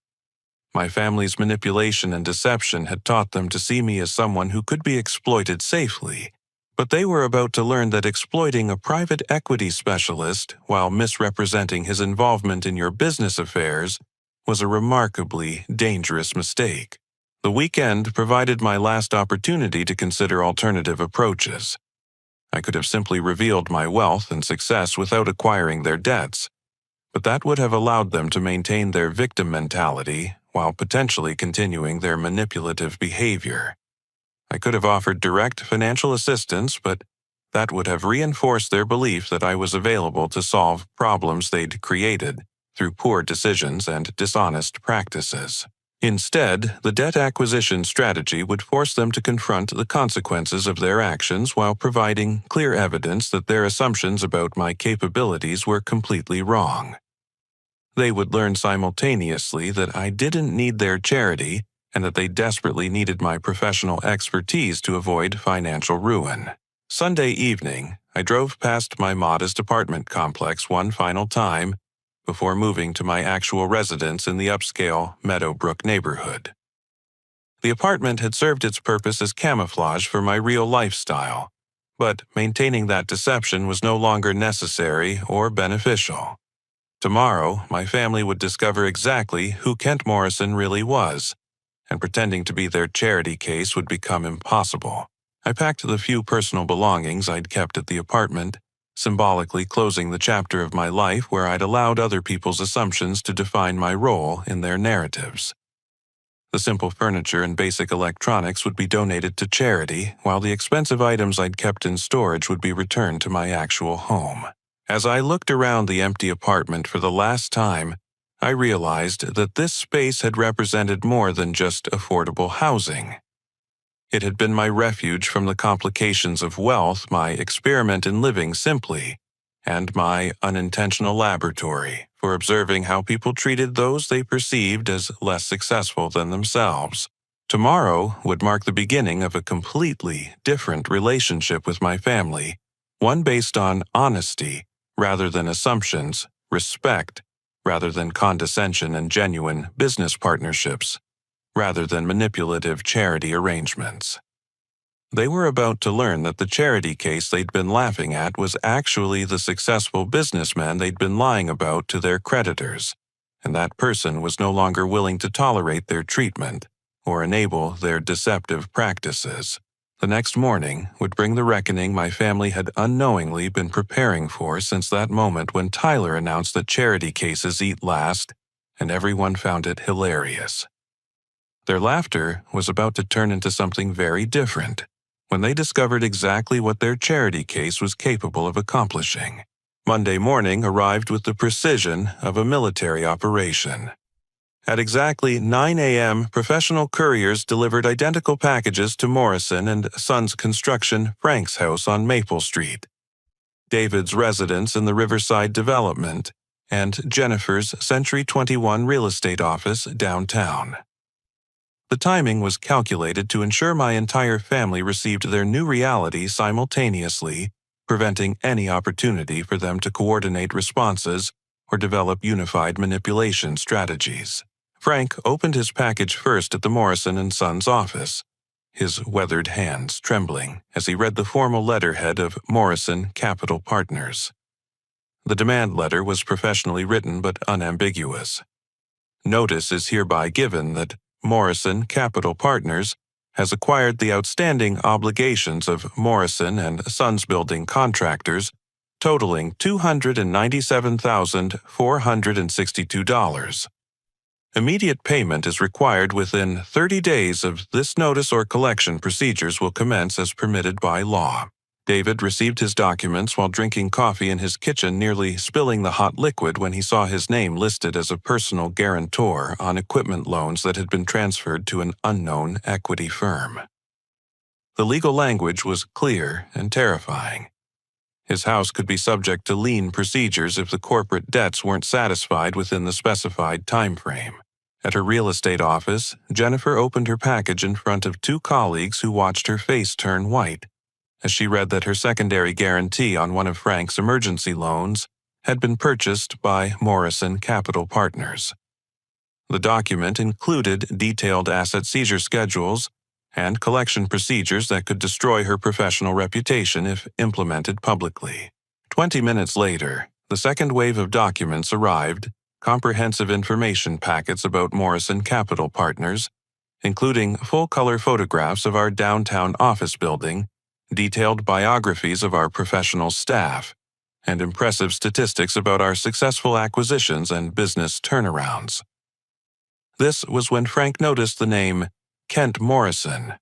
My family's manipulation and deception had taught them to see me as someone who could be exploited safely, but they were about to learn that exploiting a private equity specialist while misrepresenting his involvement in your business affairs was a remarkably dangerous mistake. The weekend provided my last opportunity to consider alternative approaches. I could have simply revealed my wealth and success without acquiring their debts, but that would have allowed them to maintain their victim mentality while potentially continuing their manipulative behavior. I could have offered direct financial assistance, but that would have reinforced their belief that I was available to solve problems they'd created through poor decisions and dishonest practices. Instead, the debt acquisition strategy would force them to confront the consequences of their actions while providing clear evidence that their assumptions about my capabilities were completely wrong. They would learn simultaneously that I didn't need their charity and that they desperately needed my professional expertise to avoid financial ruin. Sunday evening, I drove past my modest apartment complex one final time before moving to my actual residence in the upscale Meadowbrook neighborhood. The apartment had served its purpose as camouflage for my real lifestyle, but maintaining that deception was no longer necessary or beneficial. Tomorrow, my family would discover exactly who Kent Morrison really was, and pretending to be their charity case would become impossible. I packed the few personal belongings I'd kept at the apartment, symbolically closing the chapter of my life where I'd allowed other people's assumptions to define my role in their narratives. The simple furniture and basic electronics would be donated to charity, while the expensive items I'd kept in storage would be returned to my actual home. As I looked around the empty apartment for the last time, I realized that this space had represented more than just affordable housing. It had been my refuge from the complications of wealth, my experiment in living simply, and my unintentional laboratory for observing how people treated those they perceived as less successful than themselves. Tomorrow would mark the beginning of a completely different relationship with my family, one based on honesty rather than assumptions, respect rather than condescension, and genuine business partnerships rather than manipulative charity arrangements. They were about to learn that the charity case they'd been laughing at was actually the successful businessman they'd been lying about to their creditors, and that person was no longer willing to tolerate their treatment or enable their deceptive practices. The next morning would bring the reckoning my family had unknowingly been preparing for since that moment when Tyler announced that charity cases eat last, and everyone found it hilarious. Their laughter was about to turn into something very different when they discovered exactly what their charity case was capable of accomplishing. Monday morning arrived with the precision of a military operation. At exactly 9 a.m., professional couriers delivered identical packages to Morrison and Sons Construction, Frank's house on Maple Street, David's residence in the Riverside development, and Jennifer's Century 21 real estate office downtown. The timing was calculated to ensure my entire family received their new reality simultaneously, preventing any opportunity for them to coordinate responses or develop unified manipulation strategies. Frank opened his package first at the Morrison and Sons office, his weathered hands trembling as he read the formal letterhead of Morrison Capital Partners. The demand letter was professionally written but unambiguous. Notice is hereby given that Morrison Capital Partners has acquired the outstanding obligations of Morrison and Sons Building Contractors, totaling $297,462. Immediate payment is required within 30 days of this notice, or collection procedures will commence as permitted by law. David received his documents while drinking coffee in his kitchen, nearly spilling the hot liquid when he saw his name listed as a personal guarantor on equipment loans that had been transferred to an unknown equity firm. The legal language was clear and terrifying. His house could be subject to lien procedures if the corporate debts weren't satisfied within the specified time frame. At her real estate office, Jennifer opened her package in front of two colleagues who watched her face turn white as she read that her secondary guarantee on one of Frank's emergency loans had been purchased by Morrison Capital Partners. The document included detailed asset seizure schedules and collection procedures that could destroy her professional reputation if implemented publicly. 20 minutes later, the second wave of documents arrived, comprehensive information packets about Morrison Capital Partners, including full-color photographs of our downtown office building, detailed biographies of our professional staff, and impressive statistics about our successful acquisitions and business turnarounds. This was when Frank noticed the name Kent Morrison,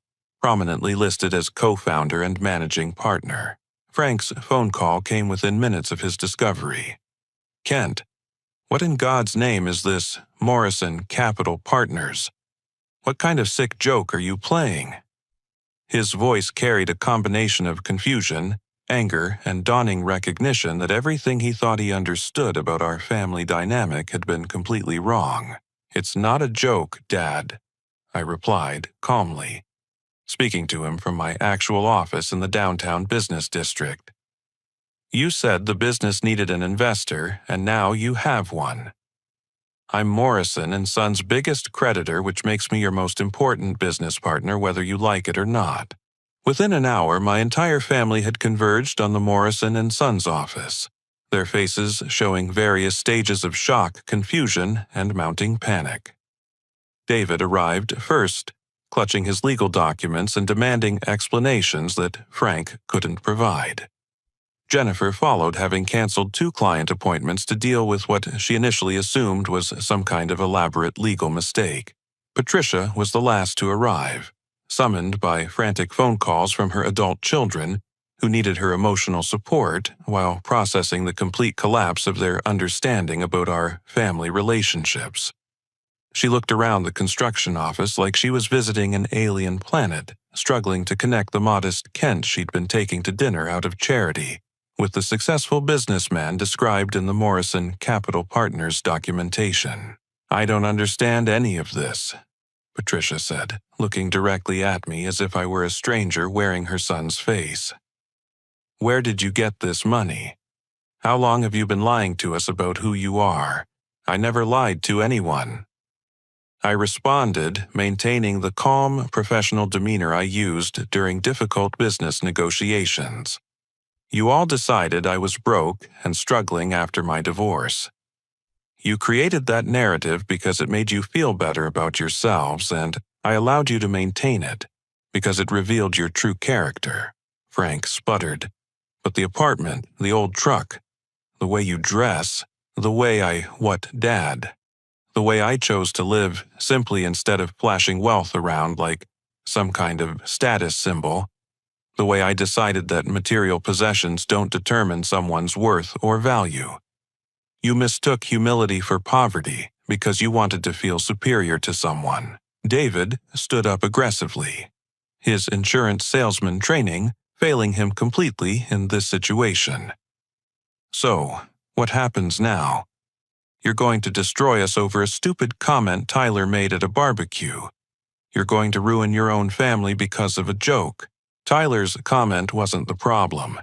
prominently listed as co-founder and managing partner. Frank's phone call came within minutes of his discovery. "Kent, what in God's name is this Morrison Capital Partners? What kind of sick joke are you playing?" His voice carried a combination of confusion, anger, and dawning recognition that everything he thought he understood about our family dynamic had been completely wrong. "It's not a joke, Dad," I replied calmly, speaking to him from my actual office in the downtown business district. "You said the business needed an investor, and now you have one. I'm Morrison and Sons' biggest creditor, which makes me your most important business partner, whether you like it or not." Within an hour, my entire family had converged on the Morrison and Sons office, their faces showing various stages of shock, confusion, and mounting panic. David arrived first, clutching his legal documents and demanding explanations that Frank couldn't provide. Jennifer followed, having canceled 2 client appointments to deal with what she initially assumed was some kind of elaborate legal mistake. Patricia was the last to arrive, summoned by frantic phone calls from her adult children, who needed her emotional support while processing the complete collapse of their understanding about our family relationships. She looked around the construction office like she was visiting an alien planet, struggling to connect the modest Kent she'd been taking to dinner out of charity with the successful businessman described in the Morrison Capital Partners documentation. "I don't understand any of this," Patricia said, looking directly at me as if I were a stranger wearing her son's face. "Where did you get this money? How long have you been lying to us about who you are? I never lied to anyone." I responded, maintaining the calm, professional demeanor I used during difficult business negotiations. "You all decided I was broke and struggling after my divorce. You created that narrative because it made you feel better about yourselves, and I allowed you to maintain it because it revealed your true character." Frank sputtered. "But the apartment, the old truck, the way you dress, the way what, Dad? The way I chose to live simply instead of flashing wealth around like some kind of status symbol. The way I decided that material possessions don't determine someone's worth or value. You mistook humility for poverty, because you wanted to feel superior to someone. David stood up aggressively, his insurance salesman training failing him completely in this situation. So, what happens now? You're going to destroy us over a stupid comment Tyler made at a barbecue. You're going to ruin your own family because of a joke. Tyler's comment wasn't the problem,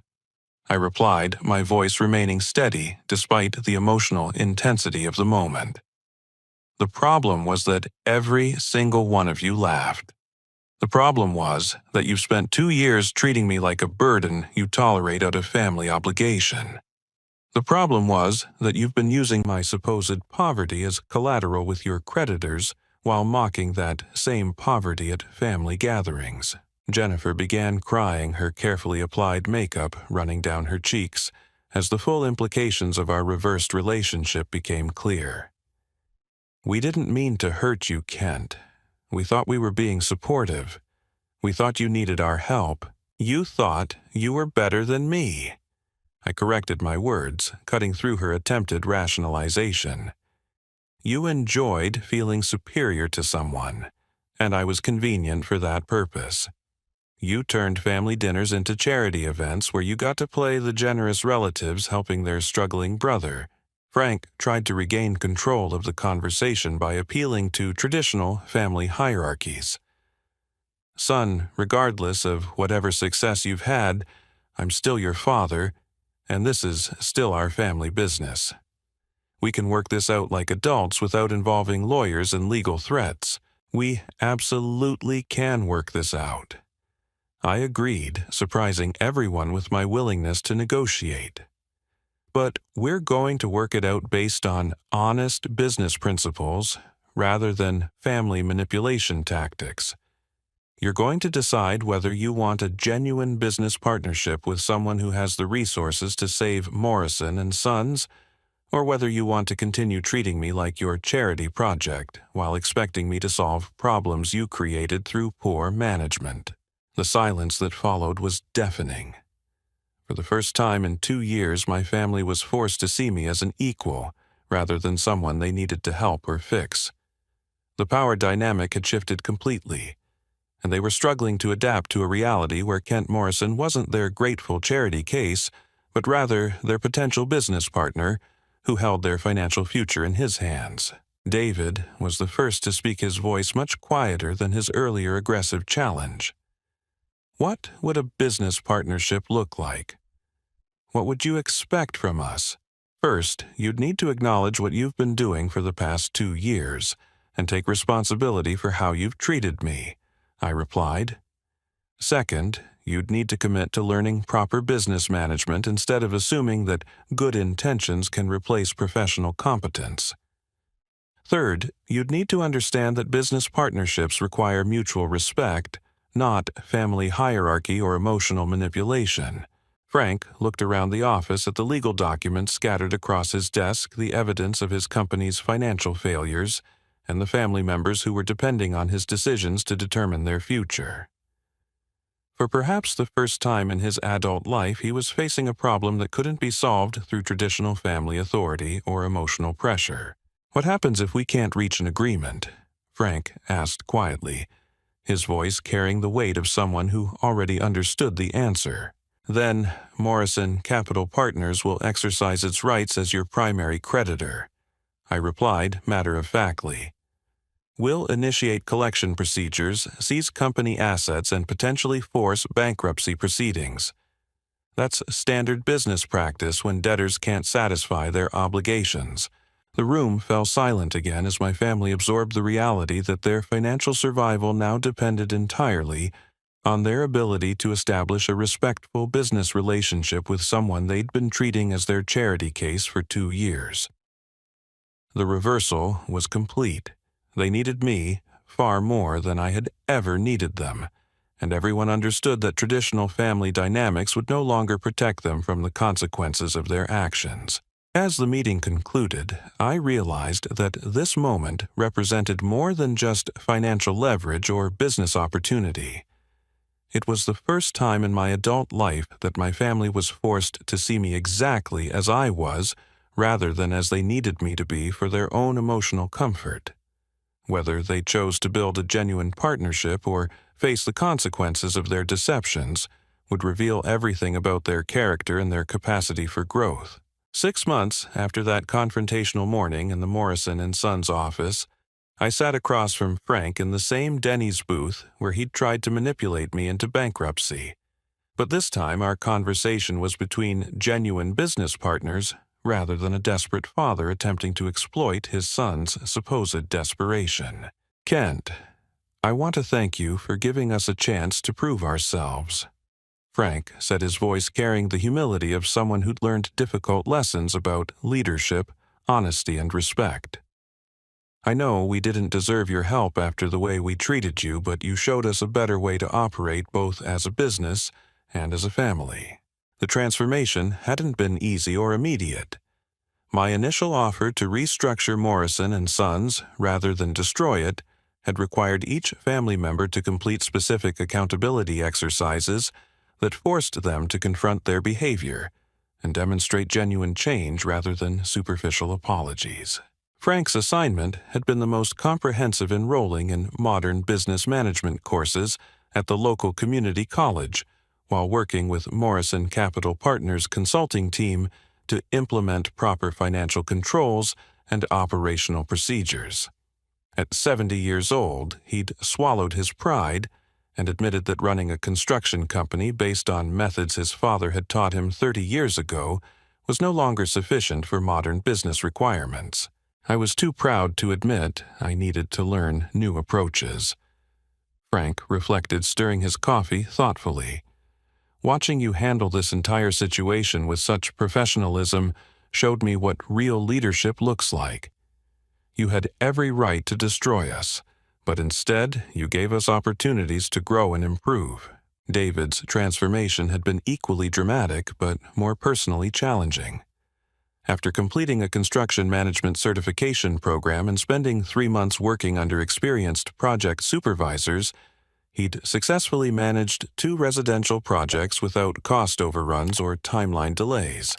I replied, my voice remaining steady despite the emotional intensity of the moment. The problem was that every single one of you laughed. The problem was that you've spent 2 years treating me like a burden you tolerate out of family obligation. The problem was that you've been using my supposed poverty as collateral with your creditors while mocking that same poverty at family gatherings. Jennifer began crying, her carefully applied makeup running down her cheeks as the full implications of our reversed relationship became clear. We didn't mean to hurt you, Kent. We thought we were being supportive. We thought you needed our help. You thought you were better than me. I corrected my words, cutting through her attempted rationalization. You enjoyed feeling superior to someone, and I was convenient for that purpose. You turned family dinners into charity events where you got to play the generous relatives helping their struggling brother. Frank tried to regain control of the conversation by appealing to traditional family hierarchies. Son, regardless of whatever success you've had, I'm still your father, and this is still our family business. We can work this out like adults without involving lawyers and legal threats. We absolutely can work this out. I agreed, surprising everyone with my willingness to negotiate. But we're going to work it out based on honest business principles rather than family manipulation tactics. You're going to decide whether you want a genuine business partnership with someone who has the resources to save Morrison and Sons, or whether you want to continue treating me like your charity project while expecting me to solve problems you created through poor management. The silence that followed was deafening. For the first time in 2 years, my family was forced to see me as an equal rather than someone they needed to help or fix. The power dynamic had shifted completely, and they were struggling to adapt to a reality where Kent Morrison wasn't their grateful charity case, but rather their potential business partner who held their financial future in his hands. David was the first to speak, his voice much quieter than his earlier aggressive challenge. What would a business partnership look like? What would you expect from us? First, you'd need to acknowledge what you've been doing for the past 2 years and take responsibility for how you've treated me, I replied. Second, you'd need to commit to learning proper business management instead of assuming that good intentions can replace professional competence. Third, you'd need to understand that business partnerships require mutual respect, not family hierarchy or emotional manipulation. Frank looked around the office at the legal documents scattered across his desk, the evidence of his company's financial failures, and the family members who were depending on his decisions to determine their future. For perhaps the first time in his adult life, he was facing a problem that couldn't be solved through traditional family authority or emotional pressure. What happens if we can't reach an agreement? Frank asked quietly, his voice carrying the weight of someone who already understood the answer. Then, Morrison Capital Partners will exercise its rights as your primary creditor, I replied matter-of-factly. We'll initiate collection procedures, seize company assets, and potentially force bankruptcy proceedings. That's standard business practice when debtors can't satisfy their obligations. The room fell silent again as my family absorbed the reality that their financial survival now depended entirely on their ability to establish a respectful business relationship with someone they'd been treating as their charity case for 2 years. The reversal was complete. They needed me far more than I had ever needed them, and everyone understood that traditional family dynamics would no longer protect them from the consequences of their actions. As the meeting concluded, I realized that this moment represented more than just financial leverage or business opportunity. It was the first time in my adult life that my family was forced to see me exactly as I was, rather than as they needed me to be for their own emotional comfort. Whether they chose to build a genuine partnership or face the consequences of their deceptions would reveal everything about their character and their capacity for growth. 6 months after that confrontational morning in the Morrison and Sons office, I sat across from Frank in the same Denny's booth where he'd tried to manipulate me into bankruptcy. But this time our conversation was between genuine business partners rather than a desperate father attempting to exploit his son's supposed desperation. "Kent, I want to thank you for giving us a chance to prove ourselves," Frank said, his voice carrying the humility of someone who'd learned difficult lessons about leadership, honesty, and respect. "I know we didn't deserve your help after the way we treated you, but you showed us a better way to operate both as a business and as a family." The transformation hadn't been easy or immediate. My initial offer to restructure Morrison and Sons rather than destroy it had required each family member to complete specific accountability exercises that forced them to confront their behavior and demonstrate genuine change rather than superficial apologies. Frank's assignment had been the most comprehensive enrolling in modern business management courses at the local community college, while working with Morrison Capital Partners consulting team to implement proper financial controls and operational procedures. At 70 years old, he'd swallowed his pride and admitted that running a construction company based on methods his father had taught him 30 years ago was no longer sufficient for modern business requirements. I was too proud to admit I needed to learn new approaches. Frank reflected, stirring his coffee thoughtfully. "Watching you handle this entire situation with such professionalism showed me what real leadership looks like. You had every right to destroy us, but instead you gave us opportunities to grow and improve." David's transformation had been equally dramatic but more personally challenging. After completing a construction management certification program and spending 3 months working under experienced project supervisors, he'd successfully managed 2 residential projects without cost overruns or timeline delays.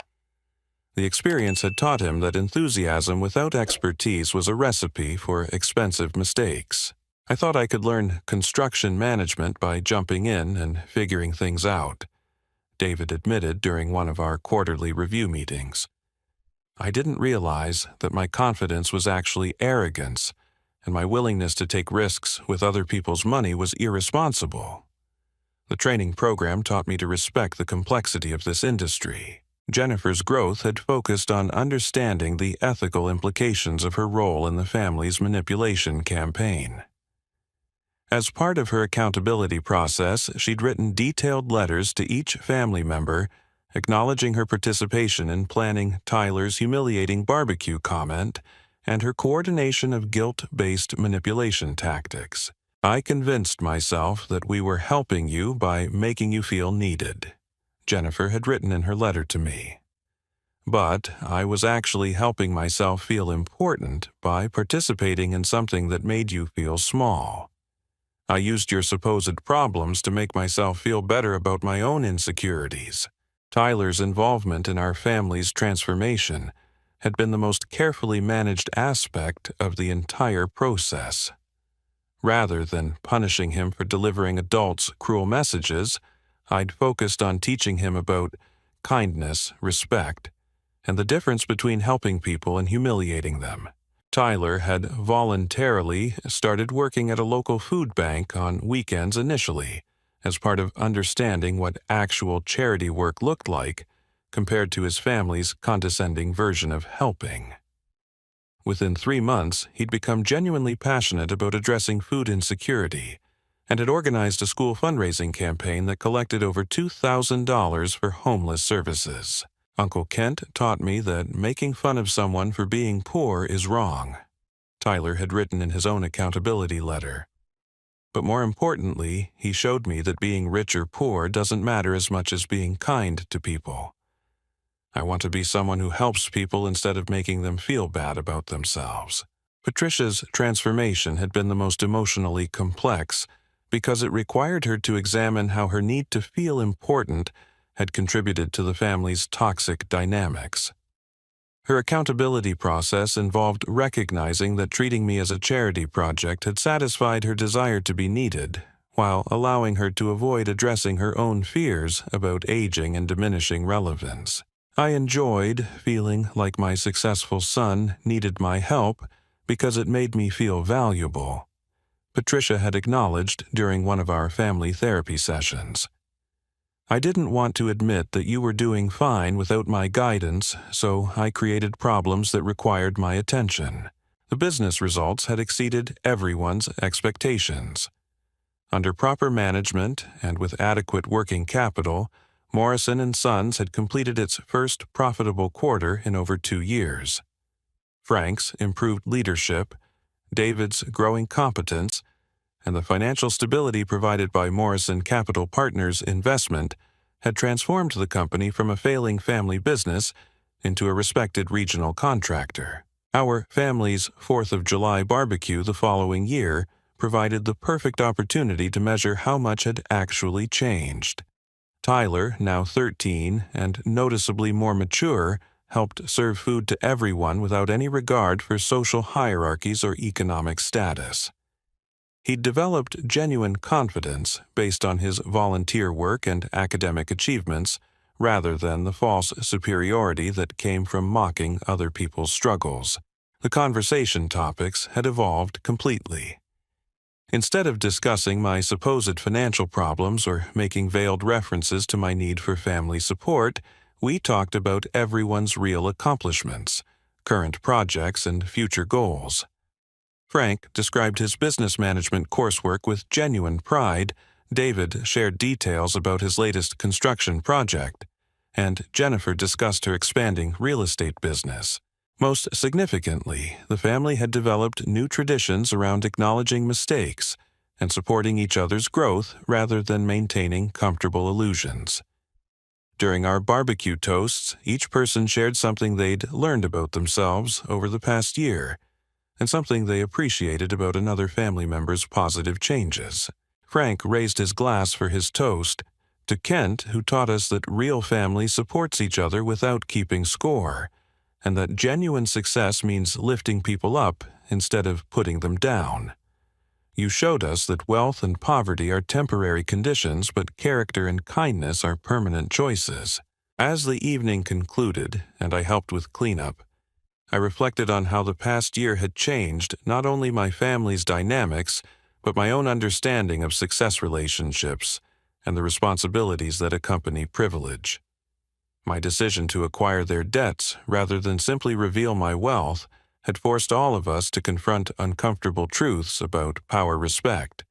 The experience had taught him that enthusiasm without expertise was a recipe for expensive mistakes. "I thought I could learn construction management by jumping in and figuring things out," David admitted during one of our quarterly review meetings. "I didn't realize that my confidence was actually arrogance, and my willingness to take risks with other people's money was irresponsible. The training program taught me to respect the complexity of this industry." Jennifer's growth had focused on understanding the ethical implications of her role in the family's manipulation campaign. As part of her accountability process, she'd written detailed letters to each family member, acknowledging her participation in planning Tyler's humiliating barbecue comment and her coordination of guilt-based manipulation tactics. "I convinced myself that we were helping you by making you feel needed," Jennifer had written in her letter to me. "But I was actually helping myself feel important by participating in something that made you feel small. I used your supposed problems to make myself feel better about my own insecurities." Tyler's involvement in our family's transformation had been the most carefully managed aspect of the entire process. Rather than punishing him for delivering adults' cruel messages, I'd focused on teaching him about kindness, respect, and the difference between helping people and humiliating them. Tyler had voluntarily started working at a local food bank on weekends initially, as part of understanding what actual charity work looked like compared to his family's condescending version of helping. Within 3 months, he'd become genuinely passionate about addressing food insecurity and had organized a school fundraising campaign that collected over $2,000 for homeless services. "Uncle Kent taught me that making fun of someone for being poor is wrong," Tyler had written in his own accountability letter. "But more importantly, he showed me that being rich or poor doesn't matter as much as being kind to people. I want to be someone who helps people instead of making them feel bad about themselves." Patricia's transformation had been the most emotionally complex because it required her to examine how her need to feel important had contributed to the family's toxic dynamics. Her accountability process involved recognizing that treating me as a charity project had satisfied her desire to be needed, while allowing her to avoid addressing her own fears about aging and diminishing relevance. I enjoyed feeling like my successful son needed my help because it made me feel valuable, Patricia had acknowledged during one of our family therapy sessions. I didn't want to admit that you were doing fine without my guidance, so I created problems that required my attention. The business results had exceeded everyone's expectations. Under proper management and with adequate working capital, Morrison & Sons had completed its first profitable quarter in over 2 years. Frank's improved leadership, David's growing competence, and the financial stability provided by Morrison Capital Partners investment had transformed the company from a failing family business into a respected regional contractor. Our family's 4th of July barbecue the following year provided the perfect opportunity to measure how much had actually changed. Tyler, now 13 and noticeably more mature, helped serve food to everyone without any regard for social hierarchies or economic status. He'd developed genuine confidence based on his volunteer work and academic achievements, rather than the false superiority that came from mocking other people's struggles. The conversation topics had evolved completely. Instead of discussing my supposed financial problems or making veiled references to my need for family support, we talked about everyone's real accomplishments, current projects, and future goals. Frank described his business management coursework with genuine pride, David shared details about his latest construction project, and Jennifer discussed her expanding real estate business. Most significantly, the family had developed new traditions around acknowledging mistakes and supporting each other's growth rather than maintaining comfortable illusions. During our barbecue toasts, each person shared something they'd learned about themselves over the past year, and something they appreciated about another family member's positive changes. Frank raised his glass for his toast to Kent, who taught us that real family supports each other without keeping score, and that genuine success means lifting people up instead of putting them down. You showed us that wealth and poverty are temporary conditions, but character and kindness are permanent choices. As the evening concluded, and I helped with cleanup, I reflected on how the past year had changed not only my family's dynamics, but my own understanding of success relationships and the responsibilities that accompany privilege. My decision to acquire their debts rather than simply reveal my wealth had forced all of us to confront uncomfortable truths about power respect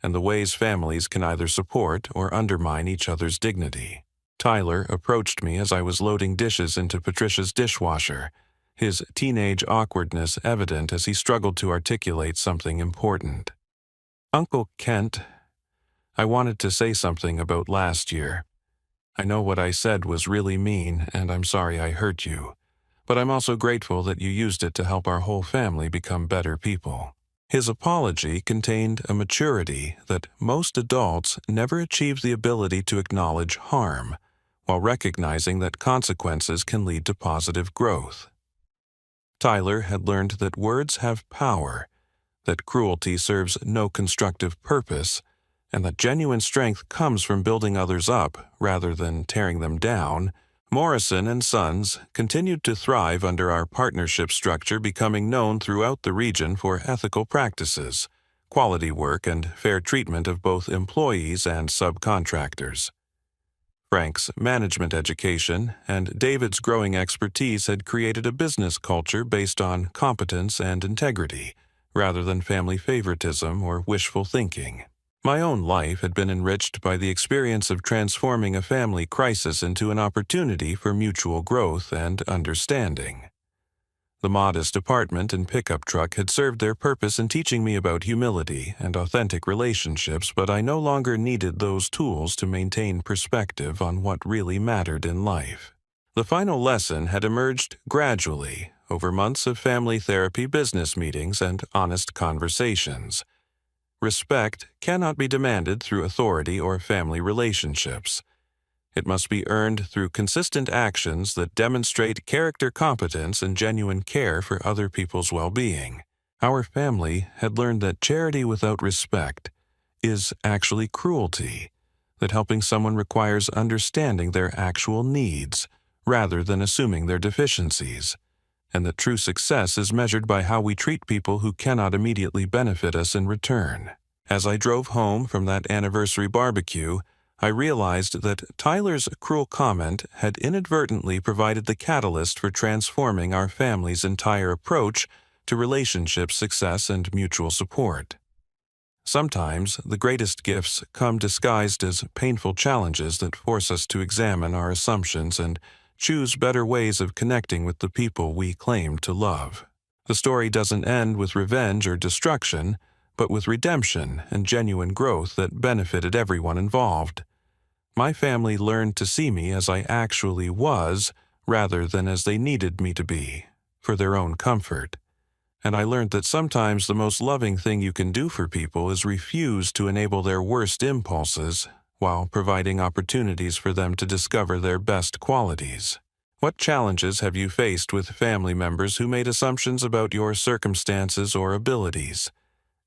and the ways families can either support or undermine each other's dignity. Tyler approached me as I was loading dishes into Patricia's dishwasher, his teenage awkwardness evident as he struggled to articulate something important. "Uncle Kent, I wanted to say something about last year. I know what I said was really mean, and I'm sorry I hurt you, but I'm also grateful that you used it to help our whole family become better people." His apology contained a maturity that most adults never achieve the ability to acknowledge harm, while recognizing that consequences can lead to positive growth. Tyler had learned that words have power, that cruelty serves no constructive purpose, and that genuine strength comes from building others up rather than tearing them down. Morrison & Sons continued to thrive under our partnership structure, becoming known throughout the region for ethical practices, quality work, and fair treatment of both employees and subcontractors. Frank's management education and David's growing expertise had created a business culture based on competence and integrity, rather than family favoritism or wishful thinking. My own life had been enriched by the experience of transforming a family crisis into an opportunity for mutual growth and understanding. The modest apartment and pickup truck had served their purpose in teaching me about humility and authentic relationships, but I no longer needed those tools to maintain perspective on what really mattered in life. The final lesson had emerged gradually over months of family therapy, business meetings, and honest conversations. Respect cannot be demanded through authority or family relationships. It must be earned through consistent actions that demonstrate character competence and genuine care for other people's well-being. Our family had learned that charity without respect is actually cruelty, that helping someone requires understanding their actual needs rather than assuming their deficiencies, and that true success is measured by how we treat people who cannot immediately benefit us in return. As I drove home from that anniversary barbecue, I realized that Tyler's cruel comment had inadvertently provided the catalyst for transforming our family's entire approach to relationship success and mutual support. Sometimes the greatest gifts come disguised as painful challenges that force us to examine our assumptions and choose better ways of connecting with the people we claim to love. The story doesn't end with revenge or destruction, but with redemption and genuine growth that benefited everyone involved. My family learned to see me as I actually was, rather than as they needed me to be, for their own comfort. And I learned that sometimes the most loving thing you can do for people is refuse to enable their worst impulses, while providing opportunities for them to discover their best qualities. What challenges have you faced with family members who made assumptions about your circumstances or abilities?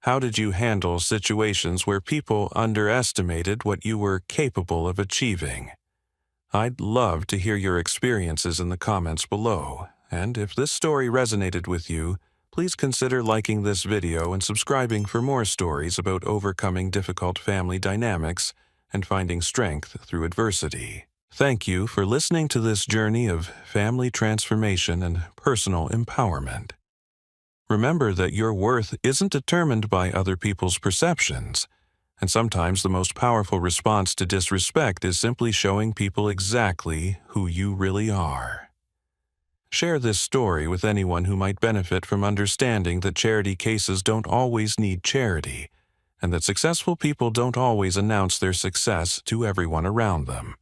How did you handle situations where people underestimated what you were capable of achieving? I'd love to hear your experiences in the comments below, and if this story resonated with you, please consider liking this video and subscribing for more stories about overcoming difficult family dynamics and finding strength through adversity. Thank you for listening to this journey of family transformation and personal empowerment. Remember that your worth isn't determined by other people's perceptions, and sometimes the most powerful response to disrespect is simply showing people exactly who you really are. Share this story with anyone who might benefit from understanding that charity cases don't always need charity, and that successful people don't always announce their success to everyone around them.